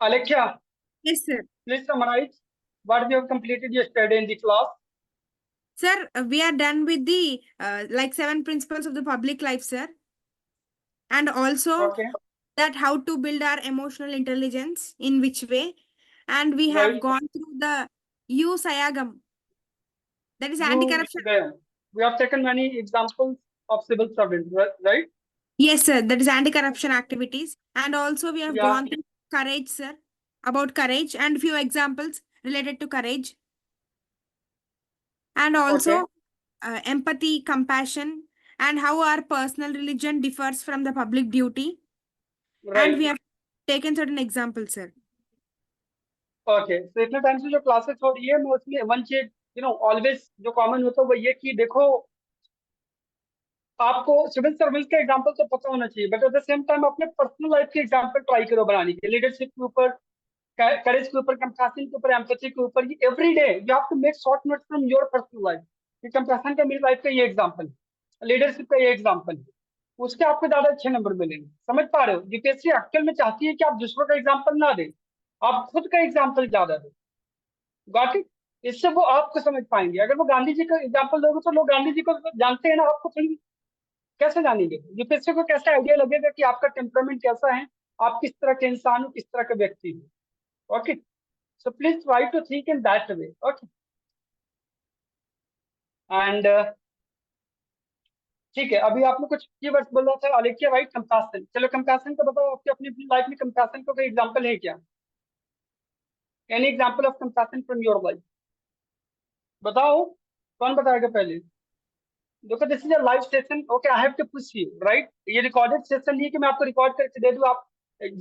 Alekia, Yes, sir. please summarize what you have completed yesterday in the class. Sir, we are done with the like 7 principles of the public life, sir. And also Okay, that how to build our emotional intelligence, in which way. And we have right. gone through the U Sayagam, that is You anti-corruption. there. We have taken many examples of civil servants, right? Yes, sir, that is anti-corruption activities. And also we have Yeah. gone through courage, sir, about courage and few examples related to courage. And Okay. also empathy, compassion, and how our personal religion differs from the public duty. And Right. we have taken certain examples, sir. Okay. So इतने time से जो classes हो रही है मैं उसमें one चीज always जो कॉमन होता है वो ये कि देखो आपको सिविल सर्विस के एग्जांपल तो पता होना चाहिए but at the same time अपने पर्सनल लाइफ के एग्जांपल ट्राई करो बनाने के लीडरशिप के ऊपर करेज के ऊपर कंपैशन के ऊपर एम्पैथी के ऊपर every day you have to make short notes from your personal life कि कंपैशन का मेरी लाइफ का ये एग्जांपल है लीडरशिप का ये एग्जांपल है उसके आपको ज्यादा अच्छे नंबर मिलेंगे समझ पा रहे हो यूपीएससी एक्चुअल में चाहती है कि आप दूसरों का एग्जांपल ना दें आप खुद का एग्जांपल ज्यादा दें गॉट इट इससे वो आपको समझ पाएंगे अगर वो गांधी जी का एग्जांपल दोगे तो लोग गांधी जी को जानते हैं ना आपको थोड़ी कैसे जानेंगे यूपीएससी को कैसे आइडिया लगेगा कि आपका टेम्परामेंट कैसा है आप किस तरह के इंसान हो किस तरह के व्यक्ति हो okay so please try to think in that way okay and ठीक है अभी आपने कुछ कीवर्ड्स बोला था अलेक्या राइट कंपैशन चलो कंपैशन को बताओ आपकी अपनी लाइफ में कंपैशन का कोई एग्जांपल है क्या any example of compassion from your life बताओ कौन बताएगा पहले देखो this is a live session okay I have to push you right ये रिकॉर्डेड सेशन नहीं है कि मैं आपको रिकॉर्ड करके दे दूं आप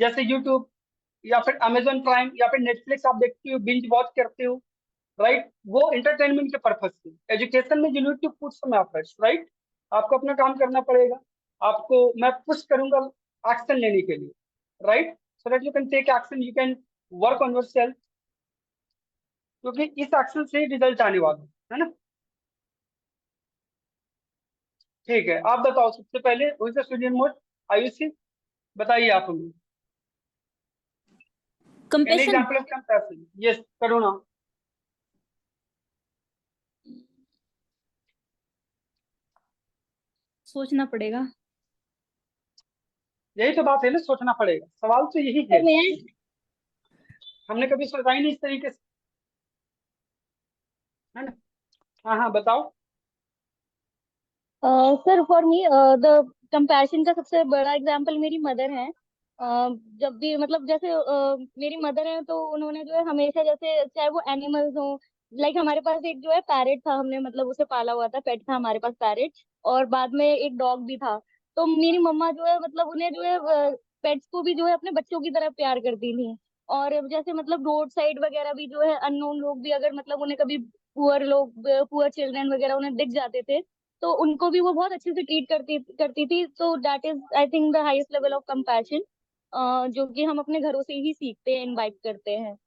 जैसे यूट्यूब या फिर अमेजोन प्राइम या फिर नेटफ्लिक्स आप देखते हो बिंज वॉच करते हो राइट वो एंटरटेनमेंट के पर्पज से एजुकेशन में you need to put some efforts right आपको अपना काम करना पड़ेगा आपको मैं पुश करूंगा एक्शन लेने के लिए right so that you can take action you can work on yourself क्योंकि इस एक्शन से रिजल्ट आने वाला है ना ठीक है आप बताओ सबसे पहले who is the student mode Ayushi बताइए आप हमें any compassion example of compassion yes करुणा सोचना पड़ेगा। यही तो बात है ना सोचना पड़ेगा सवाल तो यही है हमने कभी सोचा ही नहीं इस तरीके से है ना हाँ हाँ बताओ sir for me the compassion का सबसे बड़ा एग्जांपल मेरी मदर है। जब भी मतलब जैसे मेरी मदर है तो उन्होंने जो है हमेशा जैसे चाहे वो एनिमल्स हो लाइक हमारे पास एक जो है पैरेट था हमने मतलब उसे पाला हुआ था पेट था हमारे पास पैरेट और बाद में एक डॉग भी था। तो मेरी मम्मा जो है मतलब उन्हें जो है पेट्स को भी जो है अपने बच्चों की तरह प्यार करती थी। और जैसे मतलब रोड साइड वगैरह भी जो है अननोन लोग भी अगर मतलब उन्हें कभी पुअर चिल्ड्रन वगैरह उन्हें दिख जाते थे तो उनको भी वो बहुत अच्छे से ट्रीट करती करती थी। तो that is I think the highest level of compassion जो कि हम अपने घरों से ही सीखते हैं इनवाइट करते हैं।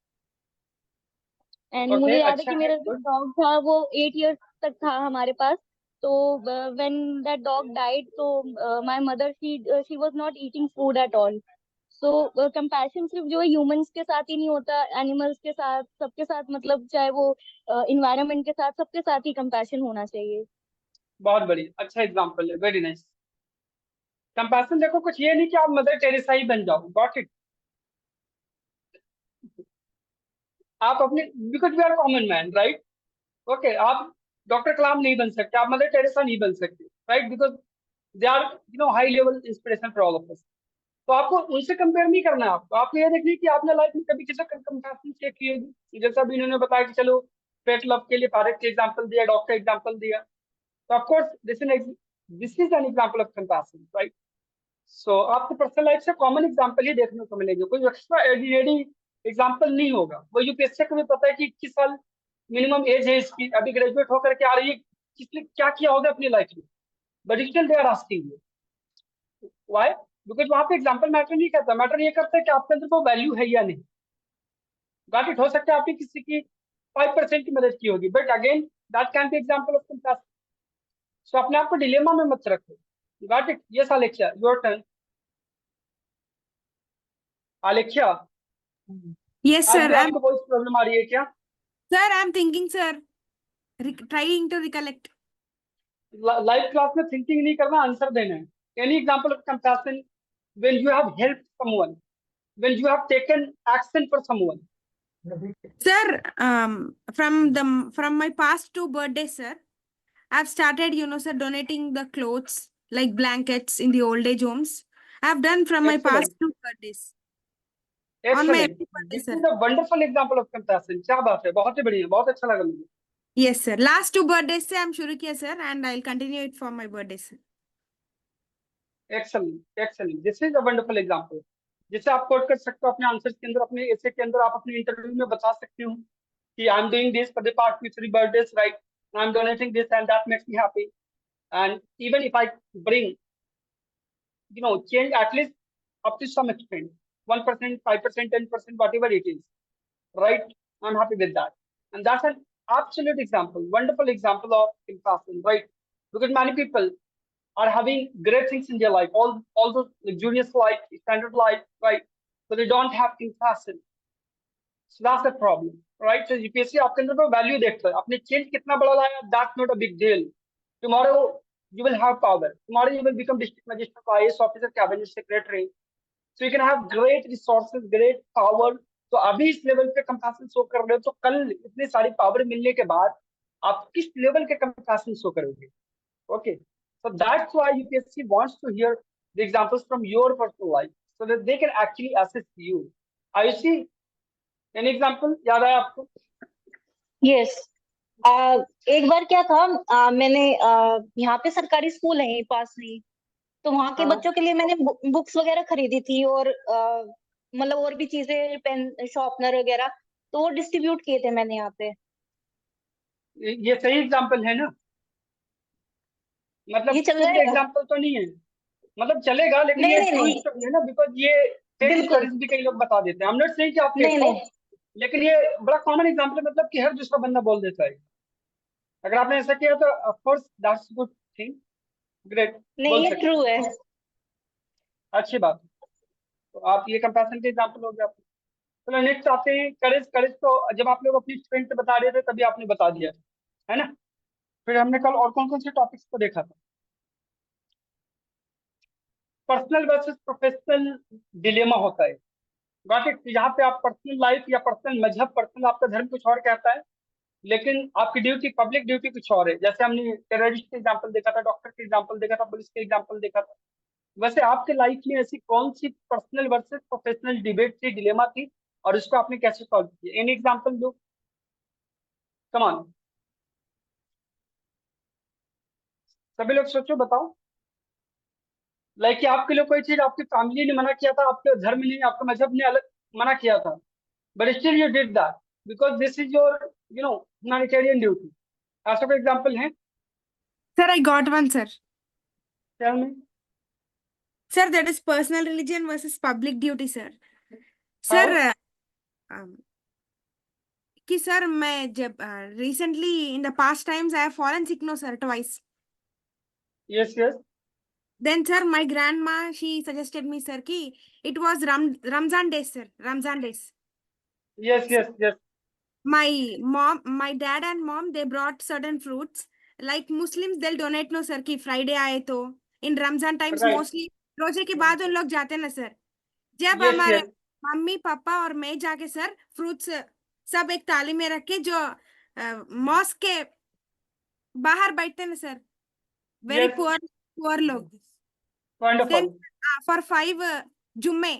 एंड ओके मुझे याद है अच्छा कि है मेरा जो गुड डॉग था वो 8 इयर्स तक था हमारे पास। तो व्हेन दैट डॉग डाइड तो my mother she was not eating food at all. So compassion सिर्फ जो है ह्यूमंस के साथ ही नहीं होता एनिमल्स के साथ सबके साथ मतलब चाहे वो इन्वायरमेंट के साथ सबके साथ ही कंपैशन होना चाहिए। बहुत बढ़िया अच्छा एग्जांपल है वेरी नाइस कंपैशन देखो कुछ ये नहीं कि आप मदर टेरेसा ही बन जाओ गॉट इट आप अपने because we are common man right okay आप डॉक्टर कलाम नहीं बन सकते आप मदर टेरेसा नहीं बन सकते राइट because they are high level inspiration for all of us तो आपको उनसे कंपेयर नहीं करना है आपको ये देखना है कि आपने लाइफ में कभी किसी कंपैशन चेक किए जैसा अभी इन्होंने बताया कि चलो पेट लव के लिए पैरेट का एग्जांपल दिया डॉग का एग्जांपल दिया तो of course this is an example of compassion right so आपको पर्सनल लाइफ से कॉमन एग्जांपल ही देखने को मिलेंगे कोई एक्स्ट्रा एडिशनरी एग्जांपल नहीं होगा वो यूपीएससी को भी पता है कि 21 साल मिनिमम एज है इसकी अभी ग्रेजुएट होकर के आ रही है किसने क्या किया होगा अपनी लाइफ में but still they are asking you why because वहां पे एग्जांपल मैटर नहीं करता मैटर ये करता है कि आपके अंदर वो वैल्यू है या नहीं गॉट इट हो सकता है आपकी किसी की 5% की मदद की होगी, but again that can be example of compassion. So अपने आप को डिलेमा में मत रखो। Got it? Yes Alekhya, your turn. Alekhya, Yes, आज sir. भी आपको वॉइस प्रॉब्लम आ रही है क्या? I'm thinking, sir. Trying to recollect. Live class में थिंकिंग नहीं करना, आंसर देना है। Any example of compassion when you have helped someone, when you have taken action for someone. Sir, from my past two birthdays, sir, I've started, sir, donating the clothes like blankets in the old age homes. I've done from my past Excellent. two birthdays. On my excellent, every birthday, this sir. Is a wonderful example of compassion. क्या बात है, बहुत ही बढ़िया, बहुत अच्छा लगा मुझे। Yes, sir. Last two birthdays se I'm shuru kiya, sir, and I'll continue it for my birthdays, sir. Excellent excellent, this is a wonderful example, जिसे आप कोट कर सकते हो अपने आंसर्स के अंदर, अपने एसे के अंदर। आप अपने इंटरव्यू में बता सकते हो कि I am doing this for the past 3 birthdays, right, I am donating this and that makes me happy, and even if I bring change at least up to some extent, 1%, 5%, 10%, whatever it is, right? I'm happy with that. And that's an absolute example, wonderful example of compassion, right? Because many people are having great things in their life, all those luxurious life, standard life, right? But they don't have compassion. So that's the problem, right? So UPSC आपके अंदर वो value देखता है, आपने change कितना बड़ा लाया, that's not a big deal. Tomorrow you will have power. Tomorrow you will become district magistrate, IAS officer, cabinet secretary. So you can have great resources, great power. तो अभी इस लेवल पे कंपैशन शो कर रहे हो, तो कल इतनी सारी पावर मिलने के बाद आप किस लेवल के कंपैशन शो करोगे? Okay, so that's why UPSC wants to hear the examples from your personal life so that they can actually assess you. Ayushi, any example याद आया आपको? यस। एक बार क्या था, मैंने यहाँ पे सरकारी स्कूल है यहीं पास नहीं, तो वहाँ के हाँ। बच्चों के लिए मैंने बुक्स वगैरह खरीदी थी, और मतलब और भी चीजें, पेन, शॉर्पनर वगैरह, तो वो डिस्ट्रीब्यूट किए थे मैंने यहाँ पे। ये सही एग्जाम्पल है ना? मतलब ये चल शुद्ध जाएगा? एग्जाम्पल तो नहीं है, मतलब चलेगा, लेकिन नहीं ये नहीं ट्रू नहीं, स्टोरी है ना, बिकॉज ये फेक बिल्कुल स्टोरीज भी कई लोग बता देते हैं। हम नॉट सेइंग कि आप फेक नहीं हो, नहीं लेकिन ये बड़ा कॉमन एग्जाम्पल है, मतलब कि हर दूसरा बंदा बोल देता है। अगर आपने ऐसा किया तो of course that's good thing, great, नहीं, बोल ये सकते ट्रू हैं, है। अच्छी बात है। तो आप ये कंपैरिजन के एग्जाम्पल हो गया आपके। चलो नेक्स्ट आते हैं, करेज। करेज तो जब आप लोग अपनी स्ट्रेंथ बता रहे थे तभी आपने बता दिया, है ना? फिर हमने कल और कौन कौन से टॉपिक्स को देखा था? पर्सनल वर्सेस प्रोफेशनल डिलेमा होता है, गॉट इट? यहाँ पे आप पर्सनल लाइफ या पर्सनल मजहब, पर्सनल आपका धर्म कुछ और कहता है, लेकिन आपकी ड्यूटी, पब्लिक ड्यूटी कुछ और है। जैसे हमने टेररिस्ट के एग्जाम्पल देखा था, डॉक्टर के एग्जाम्पल देखा था, पुलिस के एग्जाम्पल देखा था। वैसे आपके लाइफ में ऐसी कौन सी पर्सनल वर्सेस प्रोफेशनल डिबेट थी, डिलेमा थी, और उसको आपने कैसे सॉल्व किया? एनी एग्जाम्पल दो, कम ऑन, सभी लोग सोचो, बताओ। लाइक कि आपके लिए कोई चीज आपकी फैमिली ने मना किया था, आपके धर्म ने, आपके मजहब ने अलग मना किया था, but still you did that because this is your humanitarian duty. ऐसा कोई एग्जाम्पल है? Sir, I got one, sir. Tell me. Sir, that is personal religion versus public duty, sir. How? Sir, कि sir मैं जब recently in the past times I have fallen sick, no sir, twice. Yes, yes. Then sir, my grandma, she suggested me, sir, कि it was Ramzan days, sir, Ramzan days. Yes, yes, yes. My dad and mom, they brought certain fruits. Like Muslims, they'll donate, no sir, कि Friday आए तो in Ramzan times Right. mostly रोजे के बाद उन लोग जाते ना सर। जब Yes, हमारे yes. मम्मी पापा और मैं जाके सर फ्रूट्स सब एक थाली में रख के जो मॉस्क के बाहर बैठते ना सर, वेरी Yes. पुअर लोग। Wonderful. Then for 5 Jumme,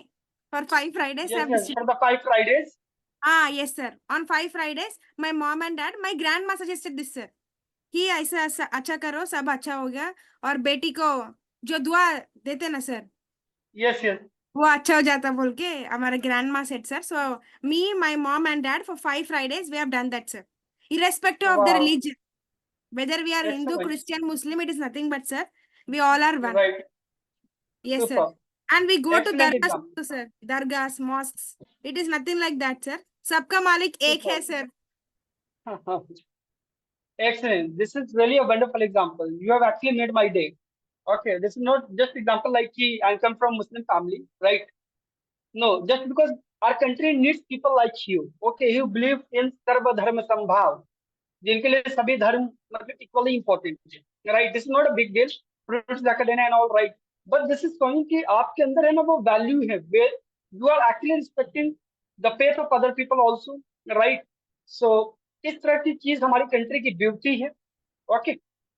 for 5 Fridays, Yes, I've yes. For the 5 Fridays. yes sir. On 5 Fridays, my mom and dad, my grandma suggested this sir, कि ऐसा अच्छा करो, सब अच्छा हो गया, और बेटी को जो दुआ देते ना सर, Yes, yes. वो अच्छा हो जाता बोल के हमारे grandma said sir. So me, my mom and dad, for 5 Fridays we have done that sir, irrespective of the Wow. religion, whether we are Hindu, Excellent. Christian, Muslim, it is nothing but sir, we all are one. Right. Yes sir. Super. And we go to Excellent dargahs example. also, sir, dargahs, mosques, it is nothing like that sir, सबका मालिक एक है Super. sir. Excellent. This is really a wonderful example. You have actually made my day. Okay, this is not just example like I come from Muslim family, right? No, just because our country needs people like you. Okay, you believe in सर्व धर्म संभाव, जिनके लिए सभी धर्म मतलब equally important है, right? This is not a big deal, fruits जाकर देना and all, right? But this is showing कि आपके अंदर है ना वो वैल्यू है, you are actually respecting the faith of other people also, right? So इस तरह की चीज हमारी कंट्री की ब्यूटी है। ओके,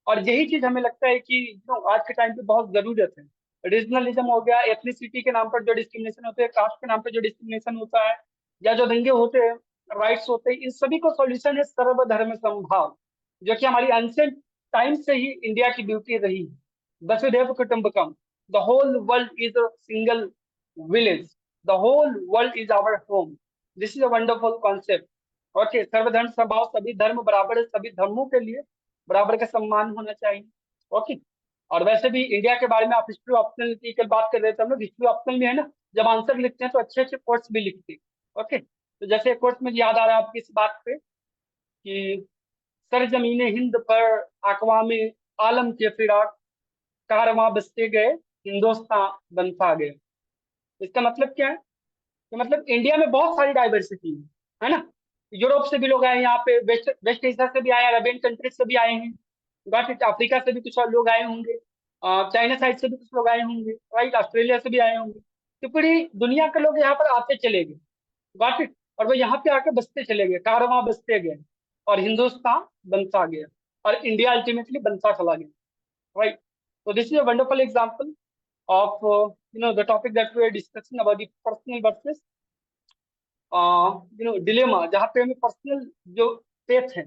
और यही चीज हमें लगता है कि आज के टाइम पे बहुत जरूरत है। रीजनलिज्म हो गया, एथनिसिटी के नाम पर जो डिस्क्रिमिनेशन होते हैं, कास्ट के नाम पर जो डिस्क्रिमिनेशन होता है, या जो दंगे होते हैं, राइट्स होते हैं, इन सभी को सॉल्यूशन है सर्वधर्म समभाव, जो कि हमारी एंशिएंट टाइम से ही इंडिया की ब्यूटी रही है। वसुधैव कुटुंबकम, the whole world is a single village, the whole world is our home. This is a wonderful concept. Okay, सर्वधर्म समभाव, सभी धर्म बराबर है, सभी धर्मों के लिए बराबर का सम्मान होना चाहिए। ओके, और वैसे भी इंडिया के बारे में आप हिस्ट्री ऑप्शनल की कल बात कर रहे थे हम लोग, हिस्ट्री ऑप्शनल में है ना, जब आंसर लिखते हैं तो अच्छे अच्छे कोट्स भी लिखते हैं। ओके, तो जैसे कोट्स में याद आ रहा है आपकी इस बात पे कि सर जमीने हिंद पर अक़वाम आलम के फिराक, कारवां बसते गए हिंदुस्तान बनता गए। इसका मतलब क्या है? तो मतलब इंडिया में बहुत सारी डाइवर्सिटी है ना? यूरोप से भी लोग आए हैं यहाँ पे, वेस्ट वेस्ट एशिया से भी आए हैं, अरेबियन कंट्रीज से भी आए हैं, गॉट इट, अफ्रीका से भी कुछ और लोग आए होंगे, चाइना साइड से भी कुछ लोग आए होंगे, राइट, ऑस्ट्रेलिया से भी आए होंगे। तो पूरी दुनिया के लोग यहाँ पर आते चले गए, गॉट इट, और वो यहाँ पे आके बसते चले गए, कारवां बसते गए, और हिंदुस्तान बनता गया, और इंडिया अल्टीमेटली बनता चला गया, right? So this is a wonderful example of the topic that we are discussing about the personal versus dilemma, जहाँ पे हमें पर्सनल जो फेथ है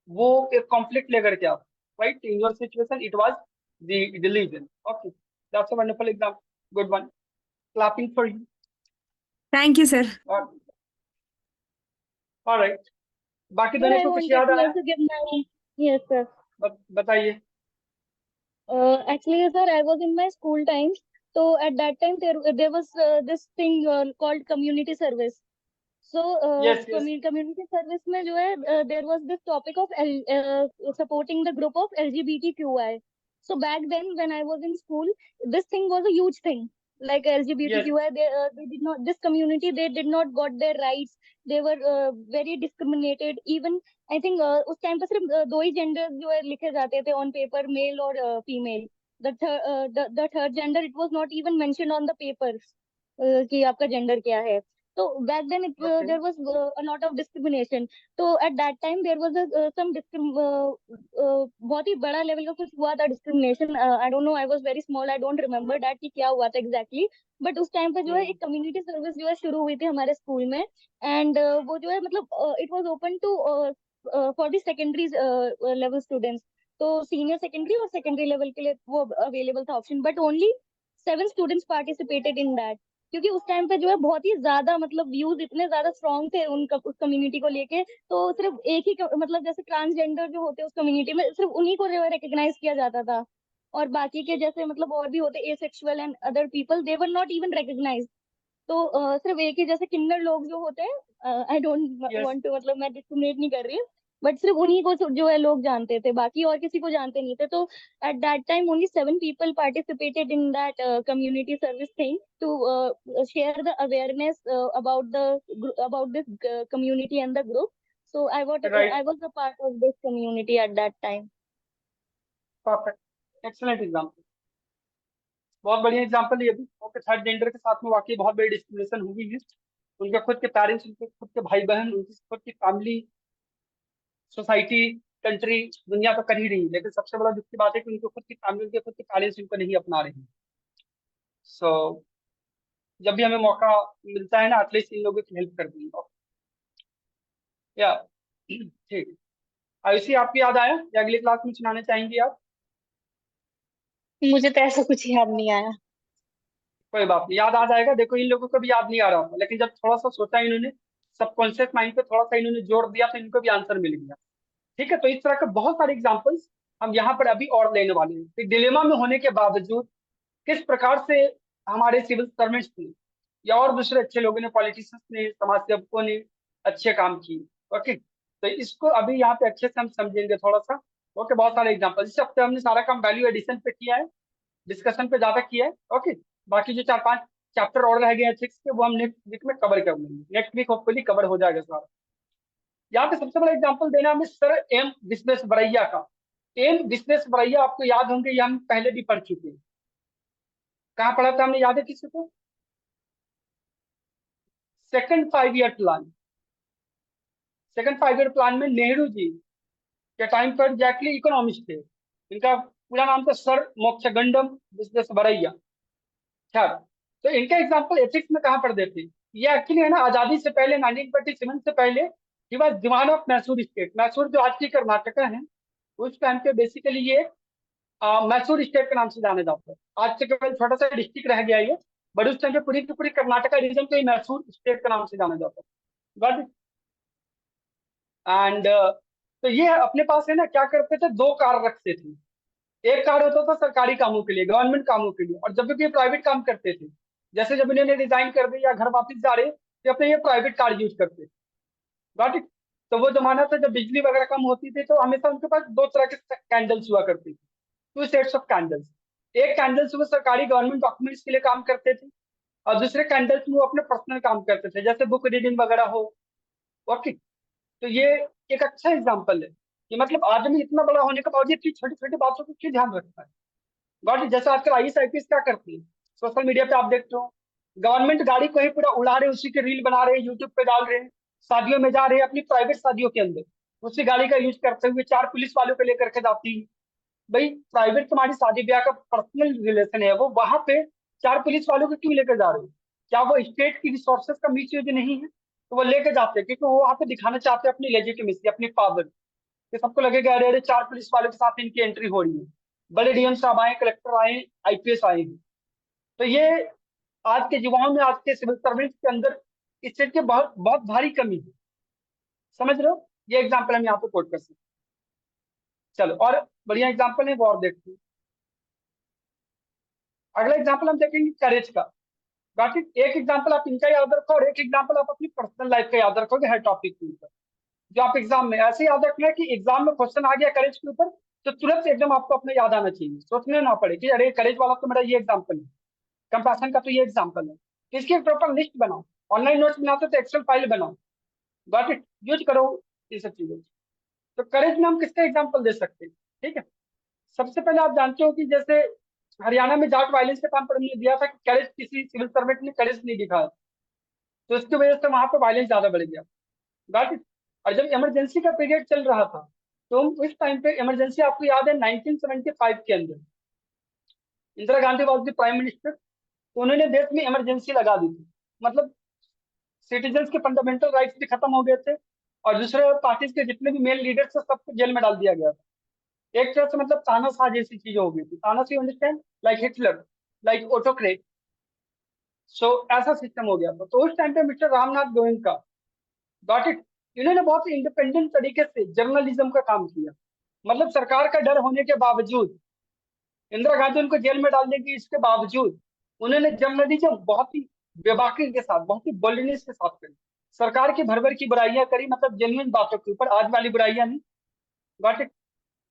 वो एक कॉन्फ्लिक्ट लेकर के आप, right? In your situation it was the delusion. Okay, that's a wonderful example, good one, clapping for you. Thank you, sir. Alright, बाकी Sir, दोनों I को कुछ wanted याद to आया? also give my, yes, sir. बताइए। Actually, sir, I was in my school times. So at that time, there was this thing called community service. So yes yes, community service में जो है there was this topic of supporting the group of LGBTQI. So back then when I was in school, this thing was a huge thing. Like yes, LGBTQI, they did not, this community, they did not got their rights. They were very discriminated. Even I think उस time पर सिर्फ दो ही genders जो है लिखे जाते थे on paper, male और female. The third gender, it was not even mentioned on the papers कि आपका gender क्या है. So back then okay, there was a lot of discrimination. So at that time there was some बहुत ही बड़ा level का कुछ हुआ था discrimination. I don't know, I was very small, I don't remember that कि क्या हुआ था exactly. But उस टाइम पे जो है एक कम्युनिटी सर्विस जो है शुरू हुई थी हमारे स्कूल में. एंड वो जो है मतलब it was open to for the secondary level students. तो सीनियर सेकेंडरी और सेकेंडरी लेवल के लिए वो अवेलेबल था option. But only 7 students participated in that. क्योंकि उस टाइम पे जो है बहुत ही ज्यादा मतलब व्यूज इतने ज्यादा स्ट्रॉन्ग थे उनका उस कम्युनिटी को लेके. तो सिर्फ एक ही मतलब जैसे ट्रांसजेंडर जो होते हैं उस कम्युनिटी में सिर्फ उन्हीं को रिकॉग्नाइज किया जाता था. और बाकी के जैसे मतलब और भी होते asexual and other people, they were not even recognize. तो सिर्फ एक ही जैसे किन्नर लोग जो होते हैं, I don't yes, want to मतलब मैं डिस्क्रिमिनेट नहीं कर रही, बट सिर्फ उन्हीं को जो है लोग जानते थे, बाकी और किसी को जानते नहीं थे. तो at that time only 7 people participated in that community service thing to share the awareness about this community and the group. So right, I was a part of this community at that time. Perfect, excellent example, बहुत बढ़िया example ये भी। Okay, third gender के साथ में वाकई बहुत बड़ी डिस्क्रिमिनेशन हुई है। उनके खुद के पेरेंट्स, उनके खुद के भाई बहन, उनकी खुद की फैमिली, सोसाइटी, कंट्री, दुनिया तो कर ही रही है, लेकिन सबसे बड़ा दुख की बात है कि उनके खुद की फैमिली, उनके खुद के पेरेंट्स उनको नहीं अपना रही है। सो जब भी हमें मौका मिलता है ना, एटलीस्ट इन लोगों की हेल्प कर दी। या ठीक, आयुषी आपको याद आया या अगली क्लास में सुनाना चाहेंगी आप? मुझे तो ऐसा कुछ याद नहीं आया। कोई बात नहीं, याद आ जाएगा। देखो, इन लोगों को भी याद नहीं आ रहा था, लेकिन जब थोड़ा सा सोचा इन्होंने, सबकॉन्शियस माइंड पे थोड़ा सा इन्होंने जोर दिया, तो इनको भी आंसर मिल गया। ठीक है, तो इस तरह के बहुत सारे एग्जाम्पल्स हम यहाँ पर अभी और लेने वाले हैं। डिलेमा में होने के बावजूद किस प्रकार से हमारे सिविल सर्वेंट्स ने या और दूसरे अच्छे लोगों ने, पॉलिटिशियंस ने, समाज सेवकों ने अच्छे काम किए। ओके, तो इसको अभी यहाँ पे अच्छे से हम समझेंगे थोड़ा सा। ओके, बहुत सारे एग्जाम्पल। इस हफ्ते हमने सारा काम वैल्यू एडिशन पे किया है, डिस्कशन पे ज्यादा किया है। ओके, बाकी जो 4-5 चैप्टर और रह गए हैं एथिक्स के, वो हम नेक्स्ट वीक में कवर कर लेंगे। नेक्स्ट वीक होपफुली कवर हो जाएगा सारा। यहाँ पे सबसे बड़ा एग्जाम्पल देना हमें सर एम विश्वेश्वरैया का। एम विश्वेश्वरैया आपको याद होंगे, ये हम पहले भी पढ़ चुके हैं। कहाँ पढ़ा था हमने, याद है किसी को? Second 5 year plan. Second 5 year plan में नेहरू जी के टाइम पर एग्जैक्टली इकोनॉमिस्ट थे। इनका पूरा नाम था सर मोक्षगंडम विश्वेश्वरैया। खैर, तो इनका एग्जाम्पल एथिक्स में कहाँ पढ़ देते? ये एक्चुअली है ना, आजादी से पहले 1947 से पहले ही was Diwan of Mysore state. Mysore जो आज की कर्नाटका है, उस टाइम पे बेसिकली ये मैसूर स्टेट के नाम से जाना जाता है। आज से केवल छोटा सा डिस्ट्रिक्ट रह गया ये, बट उस टाइम पे पूरी की पूरी कर्नाटका रीजन को ही मैसूर स्टेट के नाम से जाना जाता है। Got it? एंड तो ये अपने पास है ना, क्या करते थे, 2 कार रखते थे। एक कार होता था सरकारी कामों के लिए, गवर्नमेंट कामों के लिए, और जब भी ये प्राइवेट काम करते थे, जैसे जब इन्होंने रिजाइन कर दिया या घर वापस जा रहे, तो अपने ये प्राइवेट कार यूज करते थे। Got it? तो वो जमाना था जब बिजली वगैरह कम होती थी, तो हमेशा उनके पास 2 तरह के कैंडल्स हुआ करती थी, 2 सेट्स ऑफ कैंडल्स। एक कैंडल्स वो सरकारी गवर्नमेंट डॉक्यूमेंट्स के लिए काम करते थे, और दूसरे कैंडल्स वो अपने पर्सनल काम करते थे, जैसे बुक रीडिंग वगैरह हो। ओके, तो ये एक अच्छा एग्जाम्पल है कि मतलब आदमी इतना बड़ा होने के बावजूद इतनी छोटी छोटी बातों को क्यों ध्यान रखता है। Got it? जैसे आजकल आईएएस आईपीएस क्या करती है, सोशल मीडिया पे आप देखते हो, गवर्नमेंट गाड़ी को ही पूरा उड़ा रहे, उसी के रील बना रहे हैं, यूट्यूब पे डाल रहे हैं, शादियों में जा रहे हैं, अपनी प्राइवेट शादियों के अंदर उसी गाड़ी का यूज करते हुए 4 पुलिस वालों को लेकर के जाती है। भाई, प्राइवेट तुम्हारी शादी ब्याह का पर्सनल रिलेशन है, वो वहां पे 4 पुलिस वालों को क्यों लेकर जा रहे हो? क्या वो स्टेट की रिसोर्सेज का मिस यूज नहीं है? तो वो लेके जाते हैं क्योंकि वो वहां पे दिखाना चाहते हैं अपनी लेजिटिमेसी, अपनी पावर, कि सबको लगेगा अरे अरे 4 पुलिस वालों के साथ इनकी एंट्री हो रही है, बड़े डीएम साहब आए, कलेक्टर आए, आईपीएस आए हैं। तो ये आज के युवाओं में, आज के सिविल सर्वेंट्स के अंदर इस चीज की बहुत बहुत भारी कमी है। समझ रहे हो? ये एग्जाम्पल हम यहाँ पे कोट कर सकते हैं। चलो, और बढ़िया एग्जाम्पल है वो और देखते हैं। अगला एग्जाम्पल हम देखेंगे करेज का। बाकी एक एग्जाम्पल आप इनका याद रखो, और एक एग्जाम्पल आप अपनी पर्सनल लाइफ का याद रखोगे हर टॉपिक के ऊपर, जो आप एग्जाम में ऐसे याद रखना है कि एग्जाम में क्वेश्चन आ गया करेज के ऊपर, तो तुरंत एकदम आपको अपने याद आना चाहिए, सोचने ना पड़े कि अरे करेज वाला तो मेरा ये एग्जाम्पल है, कंपैशन का तो ये एग्जाम्पल है। इसकी एक प्रॉपर लिस्ट बनाओ, ऑनलाइन नोट्स बनाते तो एक्सेल फाइल बनाओ। Got it? यूज करो ये सब चीजों। तो करेज में हम किसका एग्जाम्पल दे सकते हैं? ठीक है, सबसे पहले आप जानते हो कि जैसे हरियाणा में जाट वायलेंस का काम पढ़ने दिया था कि करेज, किसी सिविल सर्वेंट ने करेज नहीं दिखाया, तो इसकी वजह से वहां पर वायलेंस ज्यादा बढ़ गया। Got it? और जब इमरजेंसी का पीरियड चल रहा था, तो उस टाइम पे इमरजेंसी आपको याद है 1975 के अंदर Indira Gandhi was the prime minister, तो उन्होंने देश में इमरजेंसी लगा दी थी। मतलब सिटीजन्स के फंडामेंटल राइट्स भी खत्म हो गए थे, और दूसरे पार्टीज के जितने भी मेन लीडर्स थे सबको जेल में डाल दिया गया था। एक तरह से मतलब तानाशाह जैसी चीज हो गई थी। तानाशाह, understand, like Hitler, like autocrat. So ऐसा सिस्टम हो गया था। तो उस टाइम पे mister Ramnath Goenka, got it, इन्होंने बहुत इंडिपेंडेंट तरीके से जर्नलिज्म का काम किया। मतलब सरकार का डर होने के बावजूद, इंदिरा गांधी उनको जेल में डाल देगी, इसके बावजूद उन्होंने जर्नलिज्म बहुत ही बेबाकी के साथ, बहुत ही बोल्डनेस के साथ करी। सरकार की भर भर की बुराइयां करी, मतलब जेन्युइन बातों के ऊपर, आज वाली बुराइयां नहीं। Got it?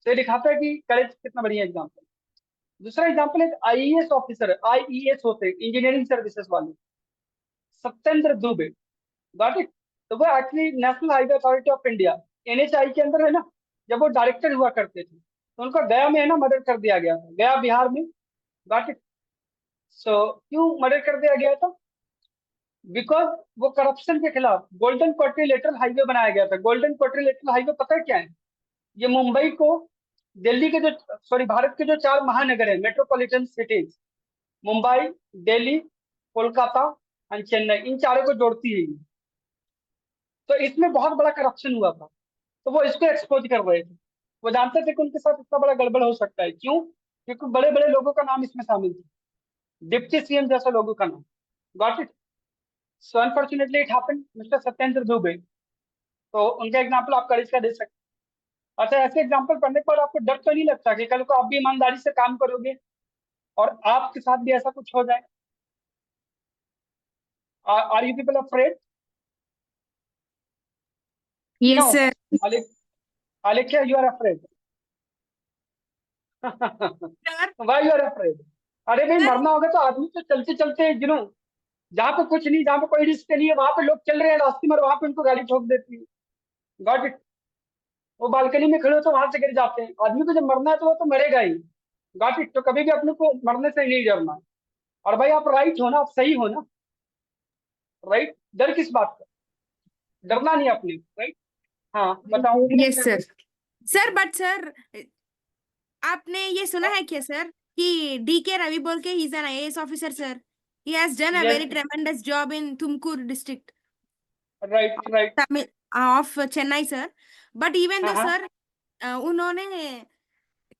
तो ये दिखाता है कि करेज कितना बढ़िया एग्जाम्पल। दूसरा एग्जाम्पल एक आईएएस ऑफिसर, आईईएस होते इंजीनियरिंग सर्विसेज वाले, सत्येंद्र दुबे। Got it? तो वो actually national highway authority of India, NHI के अंदर है ना, जब वो डायरेक्टर हुआ करते थे, तो उनको गया में है ना मर्डर कर दिया गया था, गया बिहार में। Got it? सो क्यों मर्डर कर दिया गया था? बिकॉज वो करप्शन के खिलाफ गोल्डन क्वाड्रिलेटरल हाईवे बनाया गया था। गोल्डन क्वाड्रिलेटरल हाईवे पता है क्या है? ये मुंबई को दिल्ली के जो, सॉरी, भारत के जो 4 महानगर है, metropolitan cities, Mumbai, Delhi, Kolkata and Chennai, इन चारों को जोड़ती है ये। तो इसमें बहुत बड़ा करप्शन हुआ था, तो वो इसको एक्सपोज कर रहे थे। वो जानते थे कि उनके साथ इतना बड़ा गड़बड़ हो सकता है। क्यों? क्योंकि बड़े बड़े लोगों का नाम इसमें शामिल था, डिप्टी सीएम जैसे लोगों का नाम। Got it? So unfortunately it happened, mister Satyendra Dubey. तो उनका एग्जाम्पल आप करेज का दे सकते हैं। अच्छा, ऐसे एग्जाम्पल पढ़ने के बाद आपको डर तो नहीं लगता कि कल को आप भी ईमानदारी से काम करोगे और आपके साथ भी ऐसा कुछ हो जाए? Are you people afraid? Yes, No, sir. Alekia, you are afraid. Sir, Why you are afraid? अरे भाई sir, मरना होगा तो आदमी तो चलते चलते जहाँ पे कुछ नहीं, जहाँ पे कोई रिस्क नहीं है, वहां पे लोग चल रहे हैं रास्ते में, वहां पे उनको गाड़ी ठोक देती है। Got it. वो बालकनी में खड़े हो तो वहां से गिर जाते हैं। आदमी को जब मरना है तो वो तो मरेगा ही। Got it. तो कभी भी अपने को मरने से नहीं डरना। और भाई आप राइट हो ना, आप सही हो ना, राइट। डर किस बात का? डरना नहीं अपने, राइट। हाँ बताओ। yes, sir. Sir, but sir, आपने ये सुना है क्या सर कि DK रवि बोल के he is an IAS officer sir. He has done a yes, very tremendous job in Tumkur district, right right. Tamil, of Chennai sir. But even हाँ though हाँ sir, उन्होंने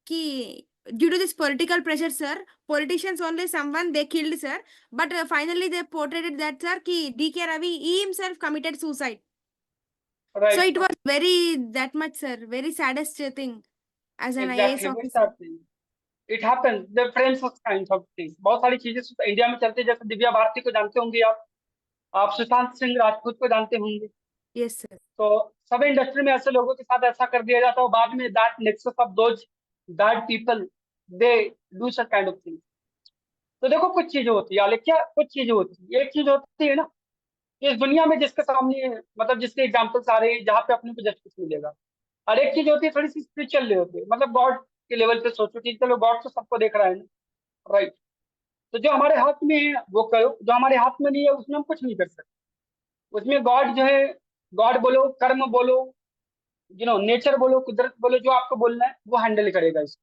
कि due to this political pressure sir, politicians only someone they killed sir. But finally they portrayed it that sir कि DK Ravi he himself committed suicide. So right. it was very that much sir, very saddest thing as an IAS exactly what's officer. Happening, it happens, the friends of kind of things. बहुत सारी चीजें India में चलती है, जैसे दिव्या भारती को जानते होंगे आप सुशांत सिंह राजपूत को जानते होंगे। Yes sir. तो सब इंडस्ट्री में ऐसे लोगों के साथ ऐसा कर दिया जाता है, और बाद में that nexus of those bad people they do such kind of things. तो देखो कुछ चीजें होती है, क्या कुछ चीजें होती है। एक चीज होती है ना, कि इस दुनिया में जिसके सामने, मतलब जिसके एग्जाम्पल्स आ रहे हैं जहाँ पे अपने को जस्टिस मिलेगा। और एक चीज होती है थोड़ी सी स्पिरिचुअल लेवल पे, मतलब गॉड के लेवल पे सोचो कि चलो गॉड तो सबको देख रहा है ना, राइट। तो जो हमारे हाथ में है वो करो, जो हमारे हाथ में नहीं है उसमें हम कुछ नहीं कर सकते। उसमें गॉड जो है, गॉड बोलो, कर्म बोलो, नेचर बोलो, कुदरत बोलो, जो आपको बोलना है वो हैंडल करेगा इसको।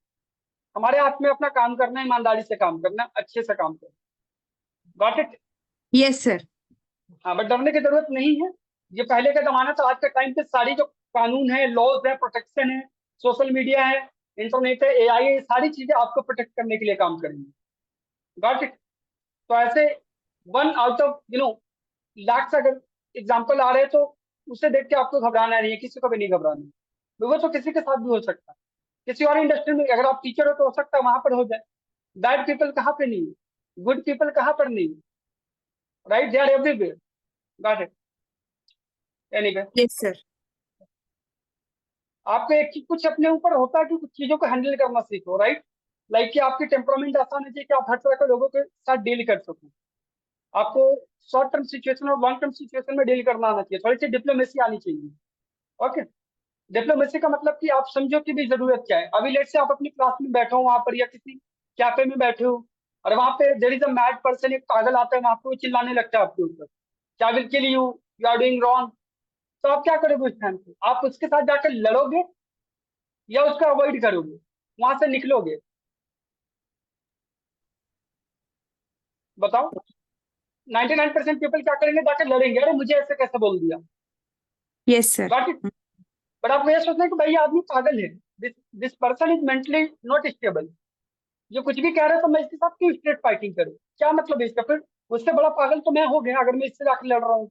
हमारे हाथ में अपना काम करना है, ईमानदारी से काम करना है, अच्छे से काम करना। Got it. Yes sir. हाँ, बट डरने की जरूरत नहीं है। ये पहले का जमाना था, आज के टाइम पे सारी जो कानून है, लॉज है, प्रोटेक्शन है, सोशल मीडिया है, इंटरनेट है, AI है, ये सारी चीजें आपको प्रोटेक्ट करने के लिए काम करेंगी। Got it. तो ऐसे 1 आउट ऑफ लाख अगर एग्जाम्पल आ रहे हैं तो उसे देख के आपको घबराना नहीं है, किसी को भी नहीं घबराना है। वो तो किसी के साथ भी हो सकता है, किसी और इंडस्ट्री में अगर आप टीचर हो तो हो सकता है वहां पर हो जाए। बैड पीपल कहाँ पे नहीं है, गुड पीपल कहाँ पर नहीं है, right, they are everywhere. Got it. Anyway, Yes sir. आपको एक चीज कुछ अपने ऊपर होता है कि कुछ चीजों को हैंडल करना सीखो, राइट। लाइक कि आपकी टेम्परामेंट ऐसा होना चाहिए कि आप हर तरह के लोगों के साथ डील कर सको। आपको शॉर्ट टर्म सिचुएशन और लॉन्ग टर्म सिचुएशन में डील करना आना चाहिए, थोड़ी सी डिप्लोमेसी आनी चाहिए। ओके। डिप्लोमेसी का मतलब कि आप समझो कि भी जरूरत क्या है। अभी लेट से आप अपनी क्लास में बैठे हो वहां पर, या किसी कैफे में बैठे हो, और वहां पे there is a mad person, एक पागल आता है वहां पे, वो चिल्लाने लगता है आपके ऊपर, क्या will kill you, you are doing wrong. तो आप क्या करोगे उस टाइम पे? आप उसके साथ जाकर लड़ोगे या उसको अवॉइड करोगे, वहां से निकलोगे? बताओ। 99% पीपल क्या करेंगे, जाकर लड़ेंगे, अरे मुझे ऐसे कैसे बोल दिया। Yes sir. Got it. But आपको ये सोचना है कि भाई ये आदमी पागल है, this person is mentally not stable, ये कुछ भी कह रहा है तो मैं इसके साथ क्यों स्ट्रेट फाइटिंग करूं, क्या मतलब है इसका? फिर उससे बड़ा पागल तो मैं हो गया अगर मैं इससे जाकर लड़ रहा हूँ।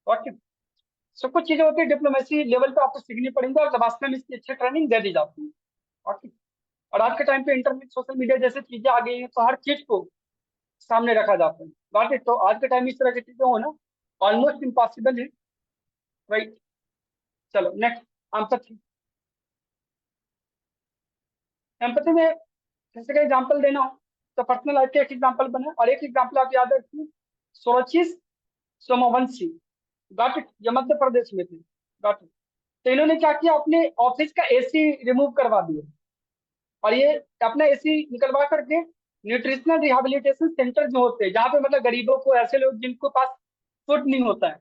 ओके। सब कुछ चीजें होती है डिप्लोमेसी लेवल पे आपको सीखनी पड़ेंगी, और वास्तव में इसकी अच्छी ट्रेनिंग दे दी जाती है। ओके। और आज के टाइम पे इंटरनेट, सोशल मीडिया जैसे चीजें आ गई हैं, तो हर चीज को सामने रखा जाता है। बात है, तो आज के टाइम में इस तरह की चीजें होना ऑलमोस्ट इम्पॉसिबल है, राइट। चलो नेक्स्ट, एम्पैथी। एम्पैथी में किसी का एग्जाम्पल देना हो तो पर्सनल लाइफ के एक एग्जाम्पल बने, और एक एग्जाम्पल आप याद रखिए, सोरचिस सोमवंशी। Got it. ये मध्य प्रदेश में थे। Got it. तो इन्होंने क्या किया, अपने ऑफिस का AC रिमूव करवा दिया, और ये अपना AC निकलवा करके न्यूट्रिशनल रिहेबिलिटेशन सेंटर जो होते हैं, जहाँ पे मतलब गरीबों को, ऐसे लोग जिनको पास फूड नहीं होता है,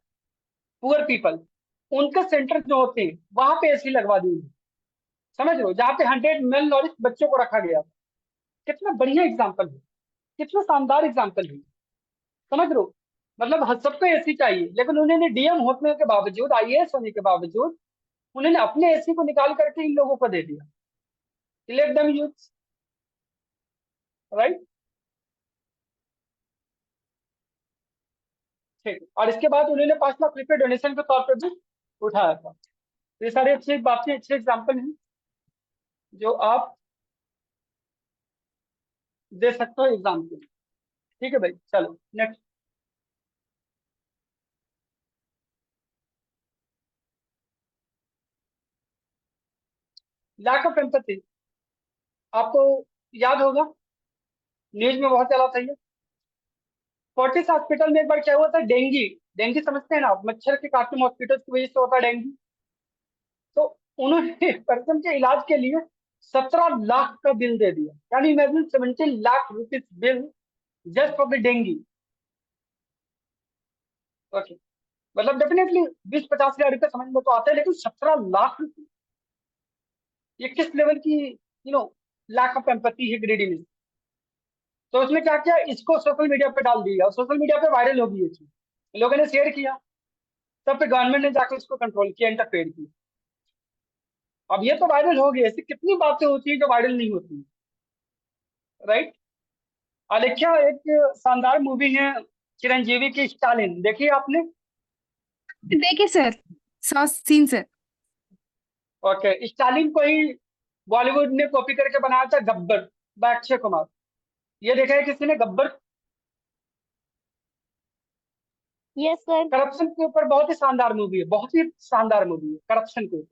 पुअर पीपल, उनके सेंटर जो होते हैं वहां पे AC लगवा दिए। समझ रहे हो, जहाँ पे 100 मेल नॉरिश बच्चों को रखा गया। कितना बढ़िया एग्जाम्पल है, कितना शानदार एग्जाम्पल है। समझ रहे हो, मतलब सबको AC चाहिए, लेकिन उन्होंने DM होने के बावजूद, IAS होने के बावजूद, उन्होंने अपने AC को निकाल करके इन लोगों को दे दिया। Let them use, right. ठीक। और इसके बाद उन्होंने 5 लाख रुपए डोनेशन के तौर पर भी उठाया था। तो ये सारी अच्छी बातें, अच्छे एग्जाम्पल हैं जो आप दे सकते हो एग्जाम के। ठीक है भाई, चलो नेक्स्ट। लैक ऑफ एम्पैथी, आपको याद होगा न्यूज में बहुत चला था ये। फोर्टिस हॉस्पिटल में एक बार क्या हुआ था, डेंगू, डेंगू समझते हैं ना आप, मच्छर के काटने मॉस्किटो की वजह से होता है डेंगू। तो उन्होंने पर्सन के इलाज के लिए 17 लाख का बिल दे दिया, यानी imagine 17 lakh rupees bill just for the dengue. Okay, मतलब डेफिनेटली 20-50 हजार रुपये समझ में तो आते हैं, लेकिन 17 लाख रुपये, ये किस लेवल की लैक ऑफ एम्पैथी है, ग्रीडीनेस। तो उसने क्या किया, इसको सोशल मीडिया पे डाल दिया, सोशल मीडिया पे वायरल हो गई ये चीज, लोगों ने शेयर किया, तब फिर गवर्नमेंट ने जाकर इसको कंट्रोल किया, इंटरफेयर किया। अब ये तो वायरल हो गई, ऐसी कितनी बातें होती है जो वायरल नहीं होती, राइट। आलेख्या एक शानदार मूवी है चिरंजीवी की, स्टालिन, देखिए आपने? देखिए sir, seen sir. Okay, Stalin को ही बॉलीवुड ने कॉपी करके बनाया था गब्बर बाय अक्षय कुमार। ये देखा है किसी ने गब्बर? Yes sir. करप्शन के ऊपर बहुत ही शानदार मूवी है, बहुत ही शानदार मूवी है करप्शन के ऊपर।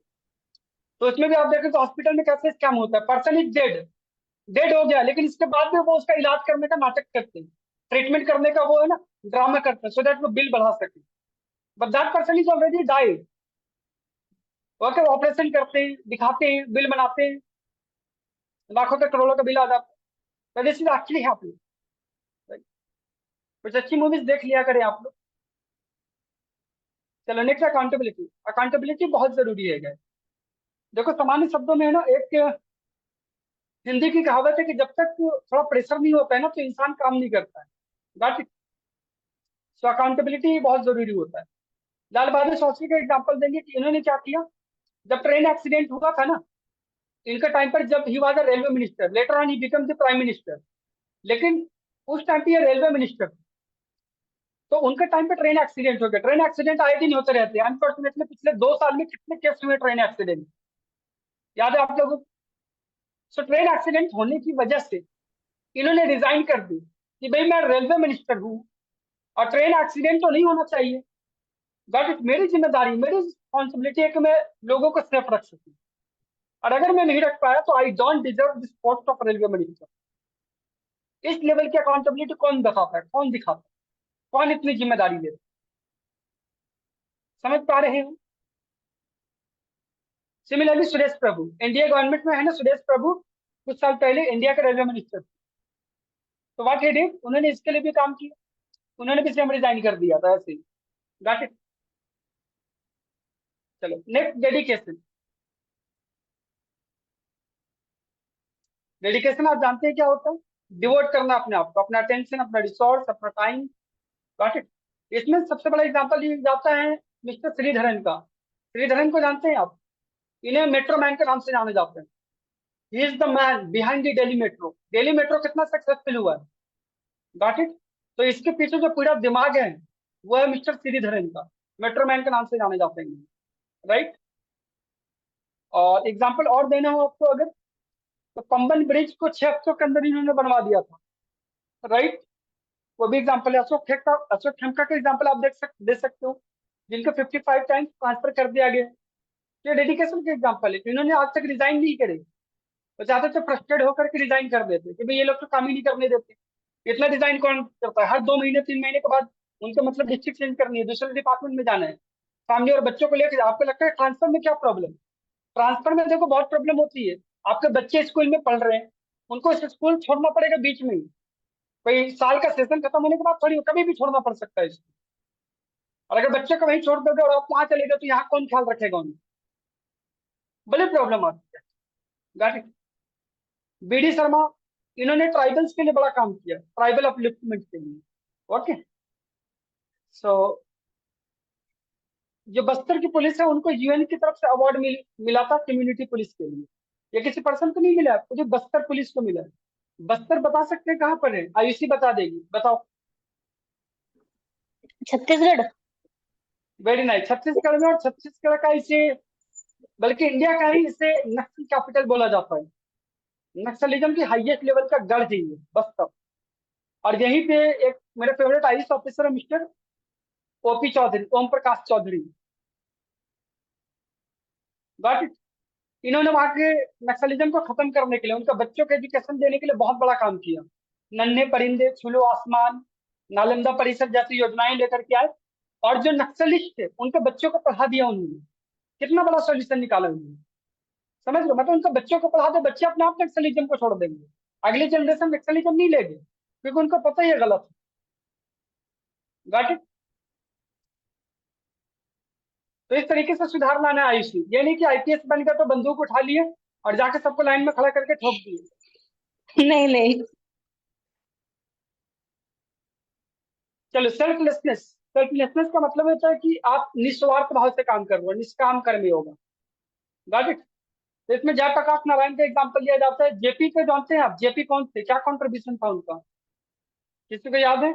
तो इसमें भी आप देखें तो हॉस्पिटल में कैसे स्कैम होता है, पर्सन इज डेड, डेड हो गया, लेकिन इसके बाद में वो उसका इलाज करने का नाटक करते हैं, ट्रीटमेंट करने का वो है ना, ड्रामा करते हैं, सो दैट वो बिल बढ़ा सके, but that person is already died. Okay, operation करते हैं, दिखाते हैं, बिल बनाते हैं, लाखों का करोड़ों का बिल आ जाता है। This is actually happening. कुछ अच्छी मूवीज देख लिया करें आप लोग। चलो नेक्स्ट, अकाउंटेबिलिटी। अकाउंटेबिलिटी बहुत जरूरी है guys। देखो सामान्य शब्दों में है ना, एक हिंदी की कहावत है कि जब तक थोड़ा प्रेशर नहीं होता है ना, तो इंसान काम नहीं करता है। Got it. सो अकाउंटेबिलिटी बहुत जरूरी होता है। लाल बहादुर शास्त्री का एग्जांपल देंगे कि इन्होंने क्या किया, जब ट्रेन एक्सीडेंट हुआ था ना, इनके टाइम पर, जब he was a railway minister, later on he become the prime minister, लेकिन उस टाइम पे ये रेलवे मिनिस्टर, तो उनके टाइम पे ट्रेन एक्सीडेंट हो गया। ट्रेन एक्सीडेंट आए दिन होते रहते हैं, अनफॉर्चुनेटली पिछले 2 साल में कितने केस हुए ट्रेन एक्सीडेंट, याद है आप लोगों को? सो ट्रेन एक्सीडेंट होने की वजह से इन्होंने रिजाइन कर दी कि भाई मैं रेलवे मिनिस्टर हूँ और ट्रेन एक्सीडेंट तो नहीं होना चाहिए, बट मेरी जिम्मेदारी, मेरी रिस्पॉन्सिबिलिटी है कि मैं लोगों को सेफ रख सकूं, और अगर मैं नहीं रख पाया तो I don't deserve this post of railway minister. इस लेवल की अकाउंटेबिलिटी कौन बताता है, कौन दिखाता है, कौन इतनी जिम्मेदारी लेता है? समझ पा रहे हो? सिमिलरली सुरेश प्रभु, इंडिया गवर्नमेंट में है ना सुरेश प्रभु, कुछ साल पहले इंडिया के रेलवे मिनिस्टर थे। तो व्हाट ही डिड, उन्होंने इसके लिए भी काम किया, उन्होंने भी सेम रिजाइन कर दिया था ऐसे ही। Got it. चलो नेक्स्ट, डेडिकेशन। डेडिकेशन आप जानते हैं क्या होता है? डिवोट करना अपने आप को, अपना अटेंशन, अपना रिसोर्स, अपना टाइम। Got it. इसमें सबसे बड़ा एग्जांपल ये जाता है मिस्टर श्रीधरन का। श्रीधरन को जानते हैं आप? इन्हें मेट्रो मैन के नाम से जाने जाते हैं। He is the man behind the daily metro. Daily metro कितना सक्सेसफुल हुआ है, गॉट इट। तो इसके पीछे जो पूरा दिमाग है वो है मिस्टर श्रीधरन का, मेट्रो मैन के नाम से जाने जाते हैं, राइट। और एग्जाम्पल और देना हो आपको अगर, तो पंबन ब्रिज को 6 हफ्तों के अंदर इन्होंने बनवा दिया था, राइट। वो भी एग्जाम्पल है। अशोक खेमका का एग्जाम्पल आप दे सकते हो, जिनको 55 टाइम्स ट्रांसफर कर दिया गया। ये डेडिकेशन के एग्जाम्पल है। इन्होंने आज तक रिजाइन नहीं करे, वो चाहते थे फ्रस्ट्रेट होकर के रिजाइन कर देते कि भाई ये लोग तो काम ही नहीं करने देते। इतना रिजाइन कौन करता है? हर 2 महीने 3 महीने के बाद उनको मतलब डिस्ट्रिक्ट चेंज करनी है, दूसरे डिपार्टमेंट में जाना है, फैमिली और बच्चों को लेकर। आपको लगता है ट्रांसफर में क्या प्रॉब्लम? ट्रांसफर में देखो बहुत प्रॉब्लम होती है। आपके बच्चे स्कूल में पढ़ रहे हैं, उनको स्कूल छोड़ना पड़ेगा बीच में ही, कोई साल का सेशन खत्म होने के बाद थोड़ी, कभी भी छोड़ना पड़ सकता है इसको। और अगर बच्चे को वहीं छोड़ दोगे और आप वहां चले गए, तो यहाँ कौन ख्याल रखेगा उन्हें? बड़ी प्रॉब्लम आती है। Got it. बीडी शर्मा, इन्होंने ट्राइबल्स के लिए बड़ा काम किया, ट्राइबल अपलिफ्टमेंट के लिए। ओके, सो जो बस्तर की पुलिस है, उनको यूएन की तरफ से अवार्ड मिला था कम्युनिटी पुलिस के लिए। ये किसी पर्सन को नहीं मिला, मुझे बस्तर पुलिस को मिला है। बस्तर बता सकते हैं कहाँ पर है? आयुषी बता देगी, बताओ। छत्तीसगढ़। वेरी नाइस, छत्तीसगढ़ में। और छत्तीसगढ़ का इसे, बल्कि इंडिया का ही इसे नक्सल कैपिटल बोला जाता है। नक्सलिज्म की हाईएस्ट लेवल का गढ़ है ये बस्तर। और यहीं पे एक मेरे फेवरेट आईएएस ऑफिसर है mister OP Chaudhary, Om Prakash Chaudhary. Got it. इन्होंने वहां के नक्सलिज्म को खत्म करने के लिए, उनका बच्चों को एजुकेशन देने के लिए बहुत बड़ा काम किया। नन्हे परिंदे छुलो आसमान, नालंदा परिसर जैसी योजनाएं लेकर के आए, और जो नक्सलिस्ट थे उनके बच्चों को पढ़ा दिया उन्होंने। कितना बड़ा सोल्यूशन निकाला उन्होंने, समझ लो। मतलब उनके बच्चों को पढ़ा दे, बच्चे अपने आप नक्सलिज्म को छोड़ देंगे। अगली जनरेशन नक्सलिज्म नहीं लेगी, क्योंकि उनको पता ही है गलत है। Got it? तो इस तरीके से सुधार लाना है आयुषी। ये नहीं कि आईपीएस बन गया तो बंदूक उठा लिए और जाके सबको लाइन में खड़ा करके ठोक दिए। नहीं नहीं। चलो, सेल्फलेसनेस। सेल्फलेसनेस का मतलब होता है कि आप निस्वार्थ भाव से काम कर रहे हो, निष्काम कर्मी होगा। Got it? तो इसमें जयप्रकाश नारायण का एग्जाम्पल लिया जाता है। जेपी को जानते हैं आप? जेपी कौन थे, क्या कॉन्ट्रीब्यूशन था उनका, किसी को याद है?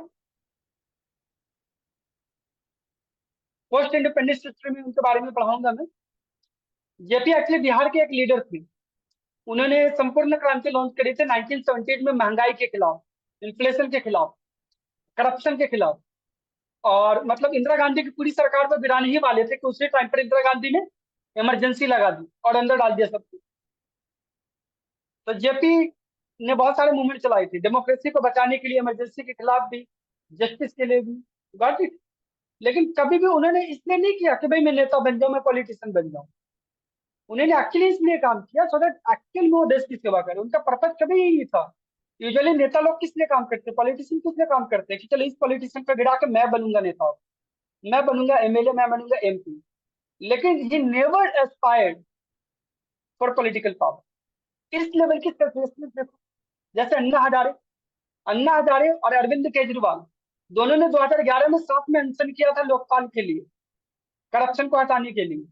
पोस्ट इंडिपेंडेंस हिस्ट्री में उनके बारे में पढ़ाऊंगा मैं। जेपी एक्चुअली बिहार के एक लीडर थे। उन्होंने संपूर्ण क्रांति लॉन्च करी थी 1978 में, महंगाई के खिलाफ, इन्फ्लेशन के खिलाफ, करप्शन के खिलाफ। और मतलब इंदिरा गांधी की पूरी सरकार पर गिराने ही वाले थे कि उसी टाइम पर इंदिरा गांधी ने इमरजेंसी लगा दी और अंदर डाल दिया सबको। तो जेपी ने बहुत सारे मूवमेंट चलाई थी, डेमोक्रेसी को बचाने के लिए, इमरजेंसी के खिलाफ भी, जस्टिस के लिए भी। Got it? लेकिन कभी भी उन्होंने इसलिए नहीं किया कि भाई मैं नेता बन जाऊं, मैं पॉलिटिशियन बन जाऊं। उन्होंने एक्चुअली इसलिए काम किया सो दैट एक्चुअल में वो देश की सेवा करे। उनका पर्पज कभी यही नहीं था। यूजुअली नेता लोग किस लिए काम करते हैं, पॉलिटिशियन किस लिए काम करते हैं कि चलो इस पॉलिटिशियन को गिरा के मैं बनूंगा नेता, मैं बनूंगा एमएलए, मैं बनूंगा एमपी। लेकिन he never aspired for political power. इस लेवल की सेल्फलेसनेस देखो। जैसे अन्ना हजारे और अरविंद केजरीवाल दोनों ने 2011 में साथ में अनशन किया था लोकपाल के लिए, करप्शन को हटाने के लिए।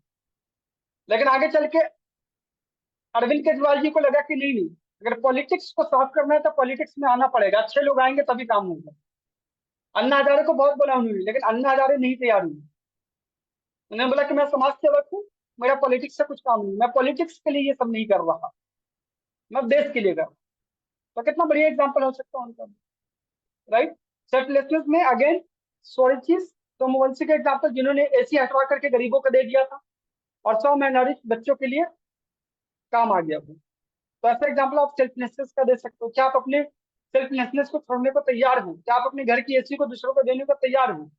लेकिन आगे चल के अरविंद केजरीवाल जी को लगा कि नहीं नहीं, अगर पॉलिटिक्स को साफ करना है तो पॉलिटिक्स में आना पड़ेगा, अच्छे लोग आएंगे तभी काम होगा। अन्ना हजारे को बहुत बोला उन्होंने, लेकिन अन्ना हजारे नहीं तैयार हुए। उन्होंने बोला कि मैं समाज सेवक हूँ, मेरा पॉलिटिक्स से कुछ काम नहीं, मैं पॉलिटिक्स के लिए ये सब नहीं कर रहा, मैं देश के लिए कर रहा हूं। तो कितना बढ़िया एग्जाम्पल हो सकता है उनका, राइट? सेल्फलेसनेस में अगेन सोरेचिस सोमवंशी का एग्जाम्पल, जिन्होंने एसी हटवा करके गरीबों को दे दिया था और 100 माइनॉरिटी बच्चों के लिए काम आ गया वो। तो ऐसा एग्जाम्पल आप सेल्फलेसनेस का दे सकते हो। क्या आप अपने सेल्फलेसनेस को छोड़ने को तैयार हो? क्या आप अपने घर की एसी को दूसरों को देने को तैयार हो?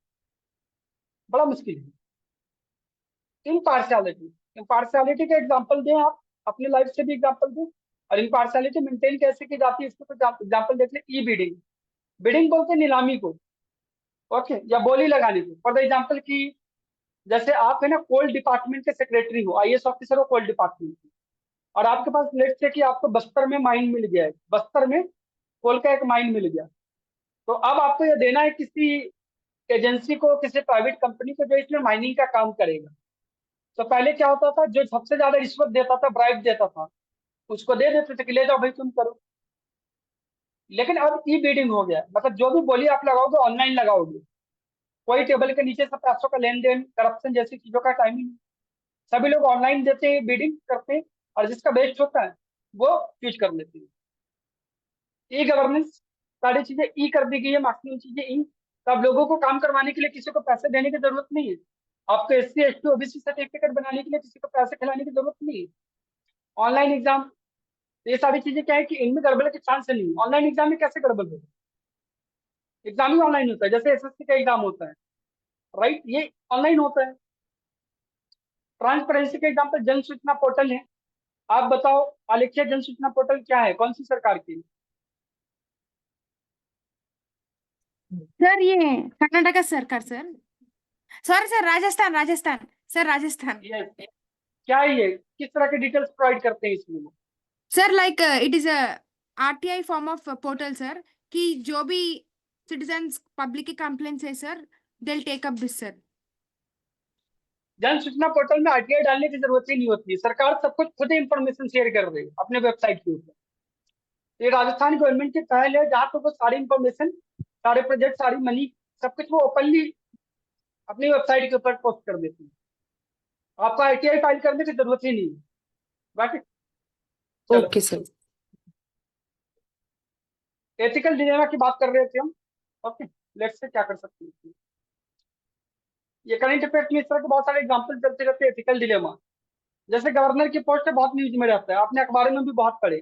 बड़ा मुश्किल है। इम्पार्शियलिटी, इम्पार्शियलिटी का एग्जाम्पल दें आप, अपने लाइफ से भी एग्जाम्पल दें। और इम्पार्शियलिटी मेंटेन कैसे की जाती है, इसको तो एग्जाम्पल देख ले। ई बिडिंग, बिडिंग बोलते हैं नीलामी को, ओके, या बोली लगाने को। फॉर द एग्जाम्पल की जैसे आप है ना कोल डिपार्टमेंट के सेक्रेटरी हो, आईएएस ऑफिसर हो कोल डिपार्टमेंट के, और आपके पास लेट से कि आपको बस्तर में माइन मिल गया है, बस्तर में कोल का एक माइन मिल गया। तो अब आपको ये देना है किसी एजेंसी को, किसी प्राइवेट कंपनी को जो इसमें माइनिंग का काम करेगा। तो पहले क्या होता था, जो सबसे ज्यादा रिश्वत देता था, ब्राइब देता था, उसको दे देते थे कि ले जाओ भाई तुम करो। लेकिन अब ई बिडिंग हो गया, मतलब जो भी बोली आप लगाओगे ऑनलाइन लगाओगे, कोई टेबल के नीचे से पैसों का लेन देन, करप्शन जैसी चीजों का टाइमिंग, सभी लोग ऑनलाइन देते हैं, बिडिंग करते हैं, और जिसका बेस्ट होता है वो चूज कर लेते हैं। ई गवर्नेंस, सारी चीजें ई कर दी गई है, मैक्सिमम चीजें ई। तब लोगों को काम करवाने के लिए किसी को पैसे देने की जरूरत नहीं है। आपको एससी एसटी ओबीसी सर्टिफिकेट बनाने के लिए किसी को पैसे खिलाने की जरूरत नहीं है। ऑनलाइन एग्जाम, ये सारी चीजें क्या है कि इनमें गड़बड़ के चांस नहीं है। ऑनलाइन एग्जाम में कैसे गड़बड़ होगा? एग्जाम ही ऑनलाइन होता है, जैसे एसएससी का एग्जाम होता है, राइट, ये ऑनलाइन होता है। ट्रांसपेरेंसी का एग्जाम्पल जन सूचना पोर्टल है। आप बताओ आलेख्य जन सूचना पोर्टल क्या है, कौन सी सरकार की? सर ये कर्नाटका सरकार sir, sorry sir, Rajasthan Rajasthan sir, Rajasthan. ये क्या है, ये किस तरह के डिटेल्स प्रोवाइड करते हैं इसमें? Sir like it is a RTI form of portal sir, कि जो भी सिटीजन्स पब्लिक की कंप्लेंट्स है sir, they will take up this sir. Jan Soochna portal में आरटीआई डालने की जरूरत ही नहीं होती है, सरकार सब कुछ खुद ही इंफॉर्मेशन शेयर कर रही है अपने वेबसाइट के ऊपर। ये राजस्थान गवर्नमेंट की पहल है जहाँ पे वो सारी इंफॉर्मेशन, सारे प्रोजेक्ट, सारी मनी, सब कुछ वो ओपनली अपनी वेबसाइट के ऊपर पोस्ट कर देती है। आपको आरटीआई फाइल करने की जरूरत ही नहीं है। बाकी चलो, ओके सर। एथिकल डिलेमा की बात कर रहे थे हम, ओके। लेट्स से क्या कर सकते हैं, ये करंट अफेयर्स में इस तरह के बहुत सारे एग्जांपल चलते रहते हैं एथिकल डिलेमा। जैसे गवर्नर की पोस्ट बहुत न्यूज में रहता है, आपने अखबारों में भी बहुत पढ़े,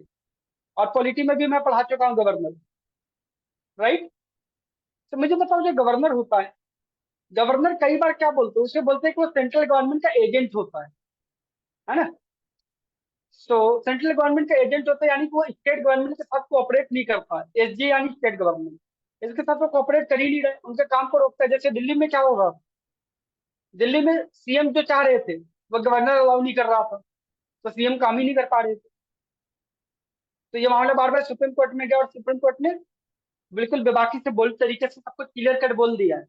और पॉलिटी में भी मैं पढ़ा चुका हूँ गवर्नर, राइट। तो मुझे बताओ, जो गवर्नर होता है, गवर्नर कई बार क्या बोलते हैं, उसे बोलते हैं कि वो सेंट्रल गवर्नमेंट का एजेंट होता है ना। सो सेंट्रल गवर्नमेंट का एजेंट होता है, यानी कि वो स्टेट गवर्नमेंट के साथ कोऑपरेट नहीं करता है। एसजी यानी स्टेट गवर्नमेंट, इसके साथ वो कोऑपरेट कर ही नहीं रहे, उनके काम को रोकता है। जैसे दिल्ली में क्या हो रहा था, दिल्ली में सीएम जो चाह रहे थे वो गवर्नर अलाउ नहीं कर रहा था, तो सीएम काम ही नहीं कर पा रहे थे। तो ये मामला बार बार सुप्रीम कोर्ट में गया, और सुप्रीम कोर्ट ने बिल्कुल बेबाकी से बोल्ड तरीके से सब कुछ क्लियर कट बोल दिया है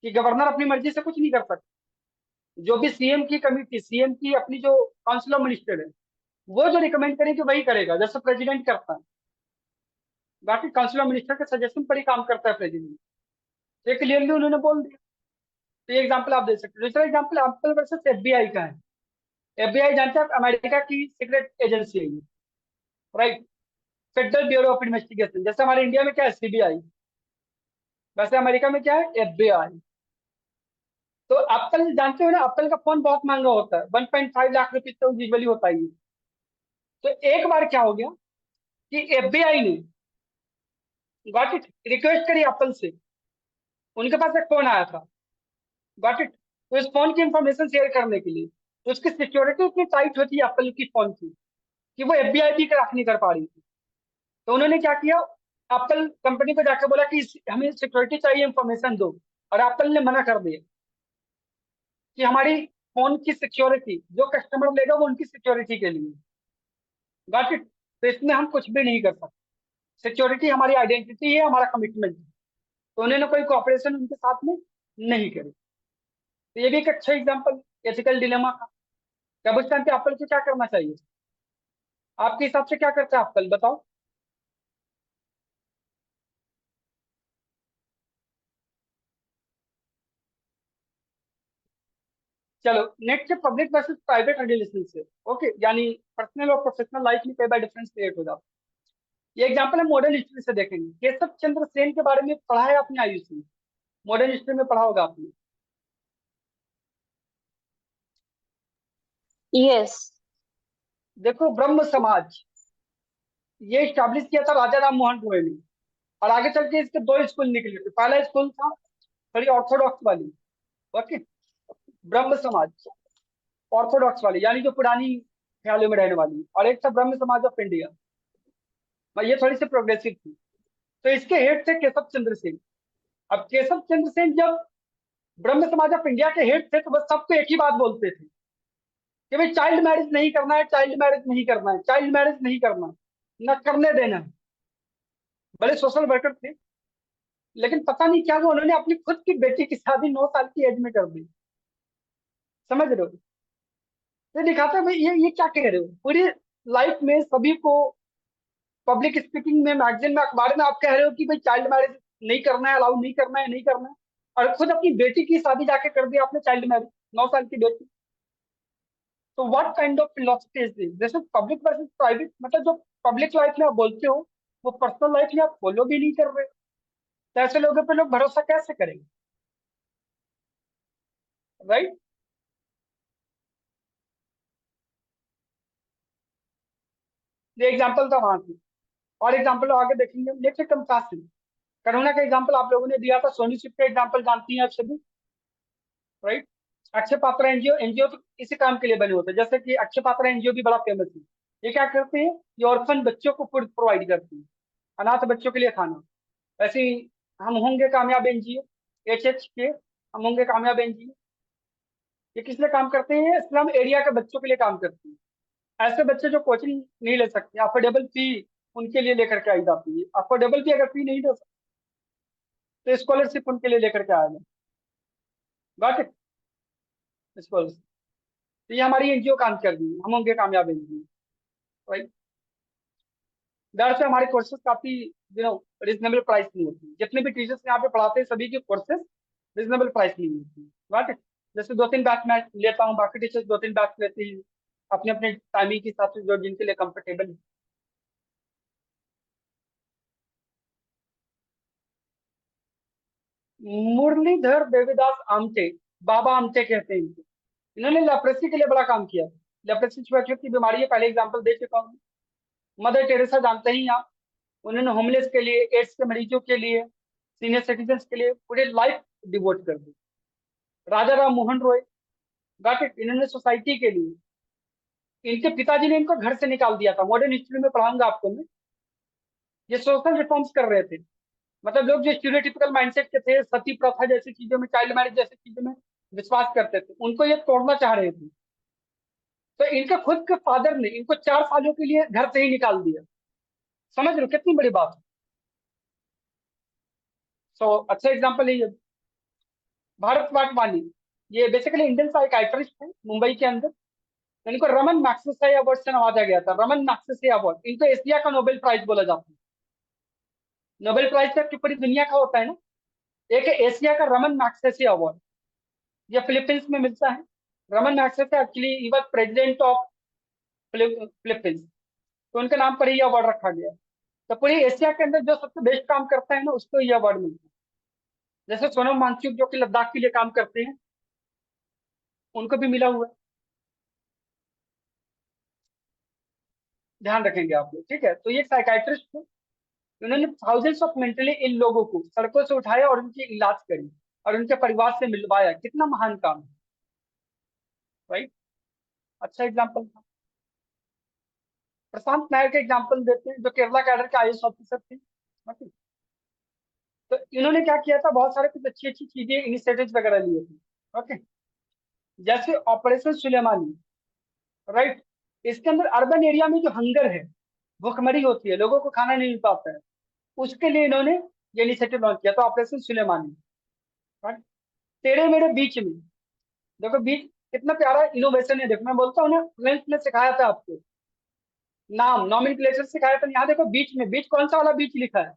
कि गवर्नर अपनी मर्जी से कुछ नहीं कर सकता। जो भी सीएम की कमिटी, सीएम की अपनी जो काउंसिल ऑफ मिनिस्टर है, वो जो रिकमेंड करेगी वही करेगा, जैसे प्रेसिडेंट करता है। बाकी काउंसिल ऑफ मिनिस्टर के सजेशन पर ही काम करता है प्रेसिडेंट। ये क्लियरली उन्होंने बोल दिया। तो ये एग्जाम्पल आप दे सकते हो। दूसरा एग्जाम्पल एप्पल वर्सेस एफबीआई का है। एफबीआई जानते हैं आप, अमेरिका की सीक्रेट एजेंसी है, right, federal bureau of investigation. जैसे हमारे इंडिया में क्या है, सीबीआई, वैसे अमेरिका में क्या है, एफबीआई। तो एप्पल जानते हो ना, एप्पल का फोन बहुत महंगा होता है, 1.5 लाख रुपए तो यूजुअली होता ही है। तो एक बार क्या हो गया कि एफबीआई ने गॉट इट रिक्वेस्ट करी एप्पल से, उनके पास एक फोन आया था, गॉट इट। तो इस फोन की इंफॉर्मेशन शेयर करने के लिए, तो उसकी सिक्योरिटी इतनी टाइट होती है एप्पल की फोन की, कि वो एफबीआई भी क्रैक नहीं कर पा रही थी। तो उन्होंने क्या किया, एप्पल कंपनी को जाकर बोला कि हमें सिक्योरिटी चाहिए, इंफॉर्मेशन दो। और एप्पल ने मना कर दिया कि हमारी फोन की सिक्योरिटी जो कस्टमर लेगा वो उनकी सिक्योरिटी के लिए, गॉट इट। तो इसमें हम कुछ भी नहीं कर सकते, सिक्योरिटी हमारी आइडेंटिटी है, हमारा कमिटमेंट है। तो उन्होंने कोई कॉपरेशन उनके साथ में नहीं करी। तो ये भी एक अच्छा एग्जाम्पल एथिकल डिलेमा का। तब उस टाइम पे एप्पल को क्या करना चाहिए, आपके हिसाब से क्या करता है एप्पल, बताओ। चलो नेक्स्ट है public versus private relationship. Okay, यानी पर्सनल और प्रोफेशनल लाइफ में कई बार डिफरेंस क्रिएट हो जाता है। ये एग्जांपल हम मॉडर्न हिस्ट्री से देखेंगे। केशव चंद्र सेन के बारे में पढ़ा है आपने आयुषी, मॉडर्न हिस्ट्री में पढ़ा होगा आपने। यस। देखो, ब्रह्म समाज ये स्टैब्लिश किया था राजा राम मोहन रॉय ने, और आगे चल के इसके दो स्कूल निकले थे। पहला स्कूल था थोड़ी ऑर्थोडॉक्स वाली, ओके, ब्रह्म समाज ऑर्थोडॉक्स वाली, यानी जो पुरानी ख्यालों में रहने वाली, और एक था ब्रह्म समाज ऑफ इंडिया, ये थोड़ी सी प्रोग्रेसिव थी। तो इसके हेड थे केशव चंद्र सेन। अब केशव चंद्र सेन जब ब्रह्म समाज ऑफ इंडिया के हेड थे, तो बस सबको एक ही बात बोलते थे कि भाई चाइल्ड मैरिज नहीं करना है, चाइल्ड मैरिज नहीं करना है, चाइल्ड मैरिज नहीं करना, न करने देना है। बड़े सोशल वर्कर थे, लेकिन पता नहीं क्या हुआ, उन्होंने अपनी खुद की बेटी की शादी 9 साल की एज में कर दी। समझ रहे हो, ये दिखाता है भाई ये क्या कह रहे हो। पूरी लाइफ में सभी को पब्लिक स्पीकिंग में, मैगजीन में, अखबार में आप कह रहे हो कि भाई चाइल्ड मैरिज नहीं करना है, अलाउ नहीं करना है, नहीं करना है, और खुद अपनी बेटी की शादी जाके कर दी आपने चाइल्ड मैरिज, 9 साल की बेटी। तो what kind of philosophy is this, this is public versus private. मतलब जो पब्लिक लाइफ में आप बोलते हो, वो पर्सनल लाइफ में आप फॉलो भी नहीं कर रहे, तो ऐसे लोगों पे लोग भरोसा कैसे करेंगे, राइट। ये एग्जाम्पल था वहां की, और एग्जाम्पल आगे देखेंगे। नेक्स्ट कंपैशन, कोरोना का एग्जाम्पल आप लोगों ने दिया था, सोनी शिप का एग्जाम्पल जानती हैं आप सभी, right. Akshay Patra NGO, NGO तो इसी काम के लिए बने होते हैं। जैसे कि अक्षय पात्रा एनजीओ भी बड़ा फेमस है। ये क्या करते हैं, ये ऑर्फन बच्चों को फूड प्रोवाइड करती है, अनाथ बच्चों के लिए खाना। वैसे ही हम होंगे कामयाब एनजीओ, एच के, हम होंगे कामयाब एनजीओ, ये किस लिए काम करते हैं, स्लम एरिया के बच्चों के लिए काम करते हैं। ऐसे बच्चे जो कोचिंग नहीं ले सकते, अफोर्डेबल फी उनके लिए लेकर के आई जाती है। अफोर्डेबल फी अगर फी नहीं दे सकते, तो स्कॉलरशिप उनके लिए लेकर के आया जाए, गॉट इट, स्कॉलरशिप। तो ये हमारी एनजीओ काम कर रही है, हम होंगे कामयाब एनजीओ, राइट। दर से हमारे कोर्सेज काफी रिजनेबल प्राइस नहीं होती। जितने भी टीचर्स यहाँ पे पढ़ाते हैं सभी के कोर्सेज रिजनेबल प्राइस नहीं होती, राइट। जैसे 2-3 बैच मैं लेता हूँ, बाकी टीचर्स 2-3 बैच लेते हैं, अपने अपने टाइमिंग के हिसाब से जो जिनके लिए कंफर्टेबल है। मुरलीधर देवीदास आमटे, बाबा आमटे कहते हैं इनको। इन्होंने लेप्रेसी के लिए बड़ा काम किया। लेप्रोसी छुआछूत की बीमारी है, पहले एग्जांपल दे चुका हूँ। मदर टेरेसा जानते ही आप, उन्होंने होमलेस के लिए, एड्स के मरीजों के लिए, सीनियर सिटीजन के लिए पूरे लाइफ डिवोट कर दी। राजा राम मोहन रॉय, गॉट इट, इन्होंने सोसाइटी के लिए, इनके पिताजी ने इनको घर से निकाल दिया था, मॉडर्न हिस्ट्री में पढ़ाऊंगा आपको मैं। ये सोशल रिफॉर्म्स कर रहे थे, मतलब लोग जो स्टीरियोटिपिकल माइंडसेट के थे, सती प्रथा जैसी चीजों में, चाइल्ड मैरिज जैसी चीजों में विश्वास करते थे, उनको ये तोड़ना चाह रहे थे। तो इनके खुद के फादर ने इनको 4 सालों के लिए घर से ही निकाल दिया। समझ रहे हो कितनी बड़ी बात है। अच्छा एग्जाम्पल है ये भारत वाटवानी, ये बेसिकली इंडियन साइकाइट्रिस्ट है मुंबई के अंदर। इनको रमन मैग्सेसे अवार्ड से नवाजा गया था, रमन मैग्सेसे अवार्ड। इनको एशिया का नोबेल प्राइज बोला जाता है। नोबेल प्राइज तो पूरी दुनिया का होता है ना, एक है एशिया का रमन मैग्सेसे अवार्ड, ये फिलीपींस में मिलता है। Raman Magsaysay actually he was president of Philippines, तो उनके नाम पर ही अवार्ड रखा गया। तो पूरी एशिया के अंदर जो सबसे बेस्ट काम करता है ना, उसको ये अवार्ड मिलता है। जैसे सोनम वांगचुक जो कि लद्दाख के लिए काम करते हैं, उनको भी मिला हुआ है, ध्यान रखेंगे आप लोग, ठीक है। तो ये साइकाइट्रिस्ट थे, उन्होंने थाउजेंड्स ऑफ मेंटली इल लोगों को सड़कों से उठाया और उनकी इलाज करी और उनके परिवार से मिलवाया। कितना महान काम है, राइट। अच्छा एग्जाम्पल था। प्रशांत नायर का एग्जाम्पल देते हैं, जो केरला कैडर के आईएएस ऑफिसर थे। ओके, तो इन्होंने क्या किया था, बहुत सारे कुछ अच्छी अच्छी चीजें, इनिशिएटिव्स वगैरह लिए थे। ओके, जैसे ऑपरेशन सुलेमानी, राइट। इसके अंदर अर्बन एरिया में जो हंगर है, भूखमरी होती है, लोगों को खाना नहीं मिल पाता है, उसके लिए इन्होंने ये इनिशिएटिव लॉन्च किया था, ऑपरेशन सुलेमानी, राइट। टेढ़े मेढ़े बीच में, देखो बीच कितना प्यारा इनोवेशन है। देखो मैं बोलता हूँ ना, ट्वेल्थ में सिखाया था आपको, नाम नॉमेनक्लेचर सिखाया था। यहाँ देखो बीच में, बीच कौन सा वाला बीच लिखा है,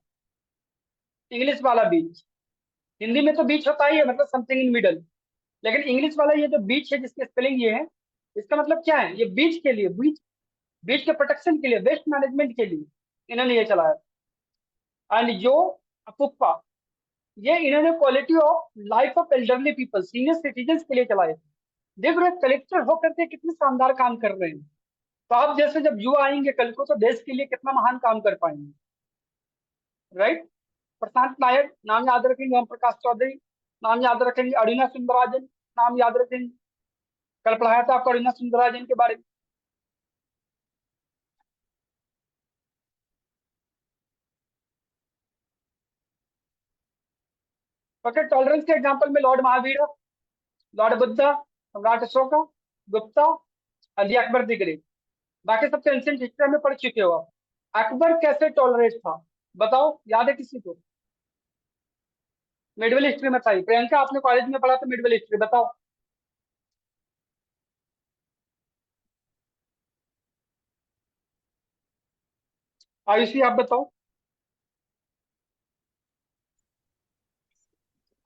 इंग्लिश वाला बीच। हिंदी में तो बीच होता ही है, मतलब समथिंग इन मिडल, लेकिन इंग्लिश वाला ये जो बीच है, जिसकी स्पेलिंग ये है, इसका मतलब क्या है, ये बीच के लिए, बीच, बीच के प्रोटेक्शन के लिए, वेस्ट मैनेजमेंट के लिए इन्होंने ये चलाया। एंड जो अपुप्पा, ये इन्होंने quality of life of elderly people, senior citizen के लिए चलाए थे। देख रहे कलेक्टर होकर के कितने शानदार काम कर रहे हैं। तो आप जैसे जब युवा आएंगे कल को, तो देश के लिए कितना महान काम कर पाएंगे, राइट। प्रशांत नायक नाम याद रखेंगे, ओम प्रकाश चौधरी नाम याद रखेंगे, अरुणा सुंदराजन नाम याद रखेंगे। कल पढ़ाया था आपको अरुणा सुंदराजन के बारे में। ओके, टॉलरेंस के एग्जांपल में लॉर्ड महावीर, लॉर्ड बुद्धा, सम्राट अशोका, गुप्ता, अली अकबर द ग्रेट। बाकी सबसे एंशिएंट हिस्ट्री में पढ़ चुके हो आप। अकबर कैसे टॉलरेट था, बताओ, याद है किसी को? मिडवल हिस्ट्री में था ही। प्रियंका आपने कॉलेज में पढ़ा था मिडवल हिस्ट्री, बताओ। आयुषी आप बताओ।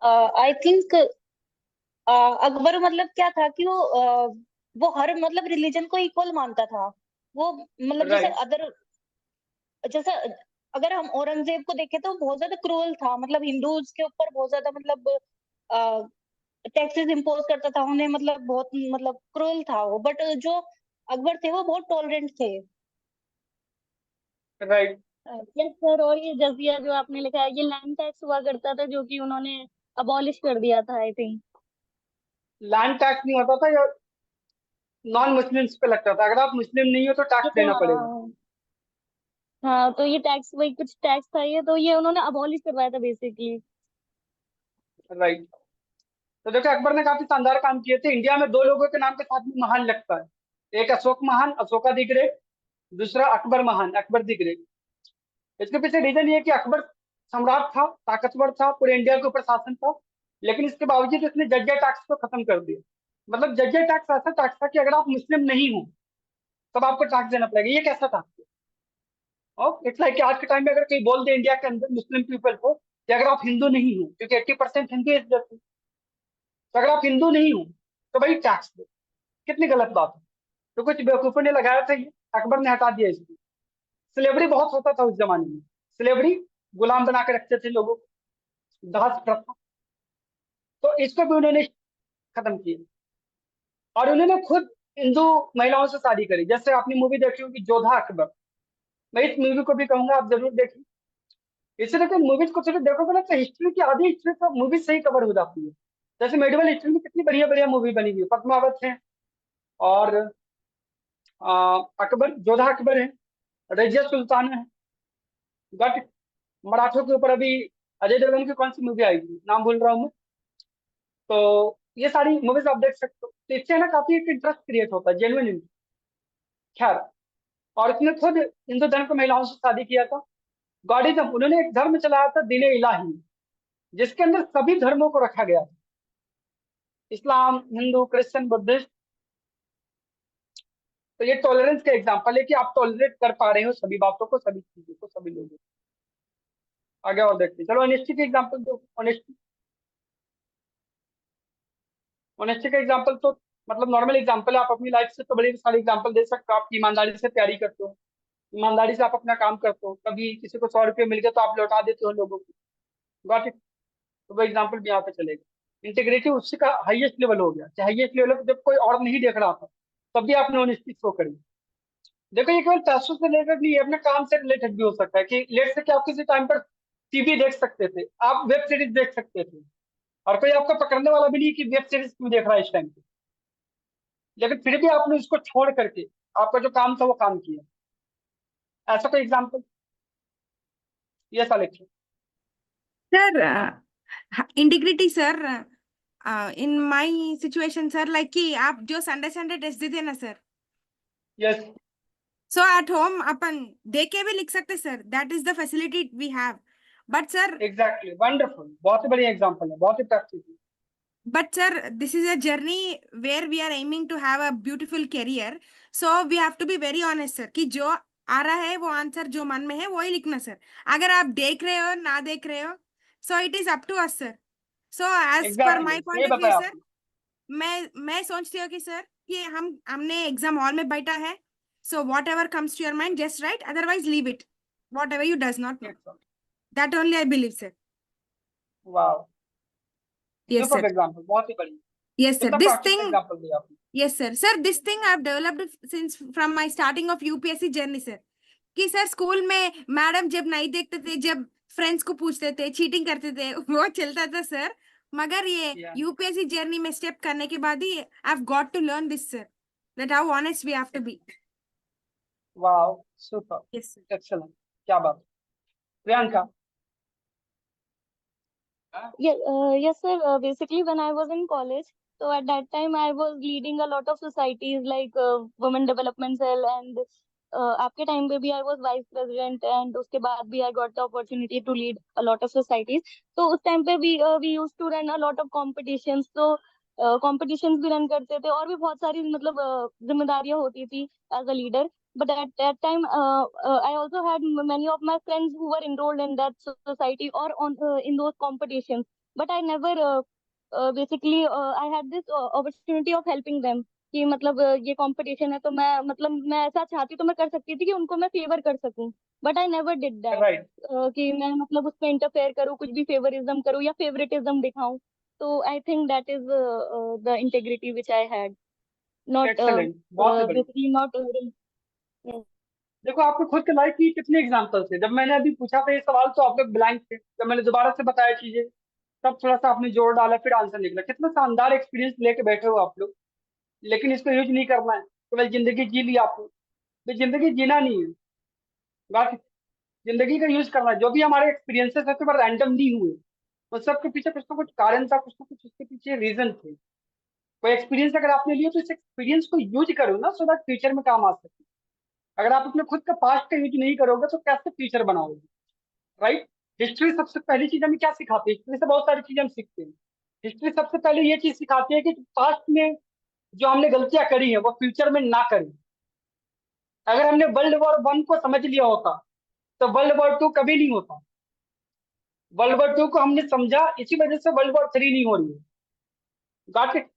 आई थिंक अकबर मतलब क्या था कि वो हर मतलब रिलीजन को इक्वल मानता था। वो मतलब राइट, जैसे अगर हम औरंगजेब को देखें तो बहुत ज्यादा क्रूअल था, मतलब हिंदूज के ऊपर बहुत ज्यादा मतलब टैक्सेस इम्पोज करता था उन्हें, मतलब बहुत मतलब क्रूअल था वो। बट जो अकबर थे वो बहुत टॉलरेंट थे। राइट। Yes sir. और ये जजिया जो आपने लिखा है, ये लैंड टैक्स हुआ करता था, जो कि उन्होंने अबॉलिश कर दिया था आई थिंक। लैंड टैक्स नहीं होता था, या नॉन मुस्लिम्स पे लगता था, अगर आप मुस्लिम नहीं हो तो टैक्स देना पड़ेगा। हाँ हाँ, तो ये टैक्स, वही कुछ टैक्स था ये, तो ये उन्होंने अबॉलिश करवाया था बेसिकली। राइट। तो देखो अकबर ने काफी शानदार काम किए थे। इंडिया में 2 लोगों के नाम के साथ में महान लगता है, एक अशोक महान, अशोका द ग्रेट, दूसरा अकबर महान, अकबर द ग्रेट। इसके पीछे रीजन ये है कि अकबर सम्राट था, ताकतवर था, पूरे इंडिया के ऊपर शासन था, लेकिन इसके बावजूद उसने जजिया टैक्स को खत्म कर दिया। मतलब जजिया टैक्स ऐसा टैक्स था कि अगर आप मुस्लिम नहीं हो तब आपको टैक्स देना पड़ेगा। ये कैसा था? और इट्स लाइक कि आज के टाइम में अगर कोई बोल दे इंडिया के अंदर मुस्लिम पीपल को कि अगर आप हिंदू नहीं हो, क्योंकि 80% हिंदू इस देश में, तो अगर आप हिंदू नहीं हो तो भाई टैक्स दो। कितनी गलत बात है। तो कुछ बेवकूफों ने लगाया था ये, अकबर ने हटा दिया इसको। स्लेवरी बहुत होता था उस जमाने में, स्लेवरी, गुलाम बना के रखते थे लोगों को, दास प्रथा, तो इसको भी उन्होंने खत्म किया। और उन्होंने खुद हिंदू महिलाओं से शादी करी। जैसे आपने मूवी देखी होगी जोधा अकबर, मैं इस मूवी को भी कहूंगा आप जरूर देखिए। इसी तरह मूवीज को सिर्फ देखोगे ना तो हिस्ट्री की आधी हिस्ट्री तो मूवी से ही कवर हो जाती है। जैसे मेडिवल हिस्ट्री में कितनी बढ़िया बढ़िया मूवी बनी हुई है, पद्मावत है और अकबर, जोधा अकबर है, रजिया सुल्ताना है। बट मराठों के ऊपर अभी अजय देवगन की कौन सी मूवी आई थी, नाम भूल रहा हूँ मैं। तो ये सारी मूवीज आप देख सकते हो, तो इससे ना काफी एक इंटरेस्ट क्रिएट होता है, जेन्युइन इंटरेस्ट। खैर, और इसने खुद हिंदू धर्म की महिलाओं से शादी किया था। गॉडिज्म, उन्होंने एक धर्म चलाया था दीन इलाही, जिसके अंदर सभी धर्मों को रखा गया था, इस्लाम, हिंदू, क्रिश्चियन, बुद्धिस्ट। तो ये टॉलरेंस का एग्जाम्पल है कि आप टॉलरेट कर पा रहे हो सभी बातों को, सभी चीजों को, सभी लोगों को। आगे और देखते हैं, चलो ऑनेस्टी के एग्जाम्पल दो। ऑनेस्टी, ऑनेस्टी का एग्जाम्पल तो मतलब नॉर्मल एग्जाम्पल है, आप अपनी लाइफ से तो बड़े सारे एग्जाम्पल दे सकते हो। आप ईमानदारी से तैयारी करते हो, ईमानदारी से आप अपना काम करते हो, कभी किसी को 100 रुपये मिल गए तो आप लौटा देते हो लोगों को। Got it? तो वो एग्जाम्पल भी यहाँ पे चलेगा। इंटीग्रिटी उससे का हाईएस्ट लेवल हो गया, हाईएस्ट लेवल जब कोई और नहीं देख रहा था तब भी आपने ऑनेस्टी शो करी। देखो ये केवल पैसों से रिलेटेड नहीं है, अपने काम से रिलेटेड भी हो सकता है कि लेट से कि आप किसी टाइम पर टीवी देख सकते थे, आप वेब सीरीज देख सकते थे, और कोई आपको पकड़ने वाला भी नहीं कि वेब सीरीज क्यों देख रहा है इस टाइम पे, लेकिन फिर भी आपने उसको छोड़ करके आपका जो काम था वो काम किया। ऐसा कोई एग्जाम्पल? ये selection. Sir integrity sir, in my situation sir, like कि आप जो संडे संडे टेस्ट देते ना sir, yes, so at home अपन देख के भी लिख सकते sir, that is the facility we have. But sir, exactly, wonderful, बहुत ही बढ़िया एग्जाम्पल है, बहुत ही practical. but sir, this is a journey where we are aiming to have a beautiful career. So we have to be very honest sir कि जो आ रहा है वो आंसर जो मन में है वो ही लिखना सर। अगर आप देख रहे हो ना देख रहे हो, so it is up to us sir. So as per exactly my सही point of view बताया सर, आपने। मैं सोचती हूँ कि सर कि हमने एग्जाम हॉल में बैठा है, so whatever comes to your mind just write, otherwise leave it, whatever you does not know, that only I believe sir. वाह, Yes sir. सुपर एग्जाम्पल, बहुत ही बढ़िया। Yes sir, कितना this प्रैक्टिकल thing. एग्जाम्पल दिया आपने। Yes, sir. Sir, this thing I've developed since from my starting of UPSC journey, sir. कि sir school में madam जब नहीं देखते थे, जब फ्रेंड्स को पूछते थे, चीटिंग करते थे, वो चलता था सर। मगर ये Yeah. यूपीएससी जर्नी में स्टेप करने के बाद ही I have got to learn this sir, that how honest we have to be. वाह, सुपर, यस सर। एक्सलेंट, क्या बात है। Priyanka. Yeah, yes, sir. Basically, when I was in college, so at that time I was leading a lot of societies like Women Development Cell, and आपके time पे भी I was vice president, and उसके बाद भी I got the opportunity to lead a lot of societies. तो उस time पे भी we used to run a lot of competitions. तो competitions भी run करते थे और भी बहुत सारी मतलब जिम्मेदारियां होती थी as a leader. But at that time, I also had many of my friends who were enrolled in that society or on in those competitions. But I never basically I had this opportunity of helping them कि मतलब ये competition है तो मैं मतलब मैं ऐसा चाहती तो मैं कर सकती थी कि उनको मैं फेवर कर सकूं. But I never did that right, कि मैं मतलब उसमें इंटरफेयर करूं, कुछ भी फेवरिज्म करूं या फेवरेटिज्म दिखाऊं. तो I think that is the integrity which I had, not excellent, बहुत ही बढ़िया। Basically not. देखो आपको खुद के लाइफ की कितने एग्जाम्पल्स है। जब मैंने अभी पूछा था ये सवाल तो आप लोग ब्लैंक थे, जब मैंने दोबारा से बताया चीजें तब थोड़ा सा आपने जोर डाला, फिर आंसर निकला। कितना शानदार एक्सपीरियंस लेके बैठे हो आप लोग, लेकिन इसको यूज नहीं करना है। केवल जिंदगी जी ली आपने, तो जिंदगी जीना नहीं है, बाकी जिंदगी का यूज करना है। जो भी हमारे एक्सपीरियंसेस है तो रैंडम नहीं हुए, उन सबके पीछे कुछ ना कुछ कारण था, कुछ ना कुछ उसके पीछे रीजन थे। कोई एक्सपीरियंस अगर आपने लिया तो इस एक्सपीरियंस को यूज करो ना, सो दैट फ्यूचर में काम आ सके। अगर आप अपने खुद का पास्ट का यूज नहीं करोगे तो कैसे फ्यूचर बनाओगे, राइट? हिस्ट्री सबसे पहली चीज हमें क्या सिखाती है? हिस्ट्री से बहुत सारी चीजें हम सीखते हैं। हिस्ट्री सबसे पहले ये चीज सिखाती है कि पास्ट में जो हमने गलतियां करी है वो फ्यूचर में ना करें। अगर हमने वर्ल्ड वॉर 1 को समझ लिया होता तो वर्ल्ड वॉर 2 कभी नहीं होता। वर्ल्ड वॉर 2 को हमने समझा, इसी वजह से वर्ल्ड वॉर 3 नहीं हो रही है। Got it?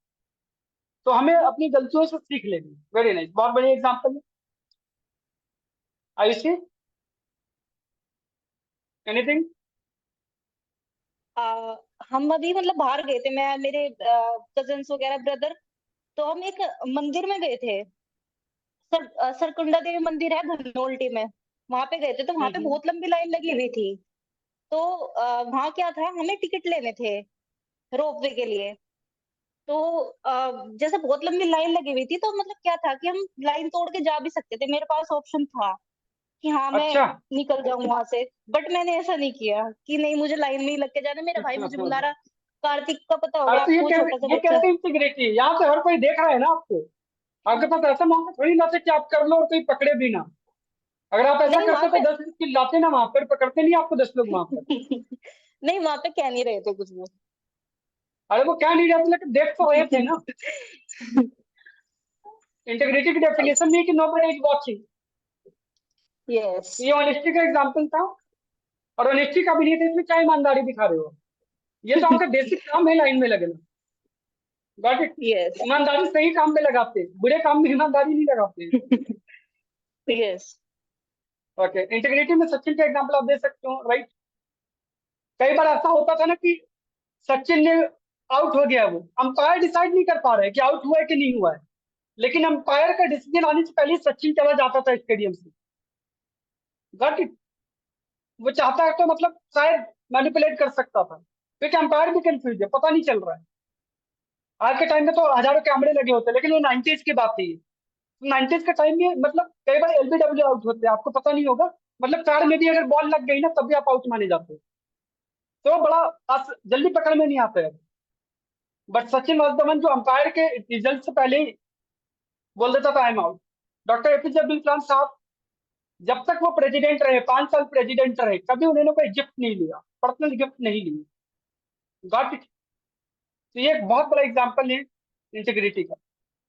तो हमें अपनी गलतियों से सीख लेनी। वेरी नाइस, बहुत बढ़िया एग्जाम्पल है। आयुषी, एनीथिंग? हम अभी मतलब बाहर गए थे, मैं मेरे कजिन्स वगैरह, ब्रदर, तो हम एक मंदिर में गए थे, सरकुंडा देवी मंदिर है धनोल्टी में, वहां पे गए थे। तो वहां पे बहुत लंबी लाइन लगी हुई थी। तो वहां क्या था, हमें टिकट लेने थे रोपवे के लिए। तो जैसे बहुत लंबी लाइन लगी हुई थी, तो मतलब क्या था कि हम लाइन तोड़ के जा भी सकते थे, मेरे पास ऑप्शन था कि हाँ मैं अच्छा। निकल जाऊं वहां से। बट मैंने ऐसा नहीं किया कि नहीं मुझे लाइन में ही लग के जाना, मेरा भाई मुझे बुला रहा। कार्तिक का पता होगा अरे तो आपको, छोटा सा ये बच्चा। कैसे इंटीग्रिटी, यहाँ पे हर कोई देख रहा है ना आपको। आपके पास ऐसा मौका थोड़ी ना था कि आप कर लो और कोई पकड़े भी ना। अगर आप ऐसा नहीं वहां करते तो पे 10 लोग चिल्लाते ना वहां पर, पकड़ते नहीं आपको 10 लोग वहां पर। नहीं वहां पे कह नहीं रहे थे कुछ वो। अरे वो क्या नहीं रहते, लेकिन देख तो रहे थे ना। इंटीग्रिटी की डेफिनेशन नहीं कि नोबडी इज वाचिंग। यस ये ऑनेस्टी का एग्जाम्पल था। और ऑनेस्टी का भी नहीं था, इसमें क्या ईमानदारी दिखा रहे हो। ये तो आपका बेसिक काम है लाइन में लगना। Got it. यस ईमानदारी सही काम में लगाते हैं, बुरे काम में ईमानदारी नहीं लगाते। यस ओके, इंटीग्रिटी में सचिन का एग्जाम्पल आप दे सकते हो, राइट। कई बार ऐसा होता था ना कि सचिन ने आउट हो गया, वो अंपायर डिसाइड नहीं कर पा रहे कि आउट हुआ है कि नहीं हुआ है, लेकिन अंपायर का डिसीजन आने से पहले ही सचिन चला जाता था स्टेडियम से। Got it. वो चाहता है तो मतलब शायद मैनिपुलेट कर सकता था, क्योंकि अंपायर भी कंफ्यूज है, पता नहीं चल रहा है। आज के टाइम में तो हजारों कैमरे लगे होते हैं, लेकिन वो 90s की बात थी। 90s के टाइम में मतलब कई बार एलबीडब्ल्यू आउट होते हैं, आपको पता नहीं होगा। मतलब कार में भी अगर बॉल लग गई ना, तब भी आप आउट माने जाते हो। तो बड़ा जल्दी पकड़ में नहीं आता है। But Sachin was the one जो अंपायर के रिजल्ट से पहले ही बोल देता था I am out. Doctor APJ Abdul Kalam साहब जब तक वो प्रेसिडेंट रहे, 5 साल प्रेसिडेंट रहे, कभी उन्होंने कोई गिफ्ट नहीं लिया, पर्सनल गिफ्ट नहीं लिया। Got it. तो ये एक बहुत बड़ा एग्जाम्पल है इंटीग्रिटी का।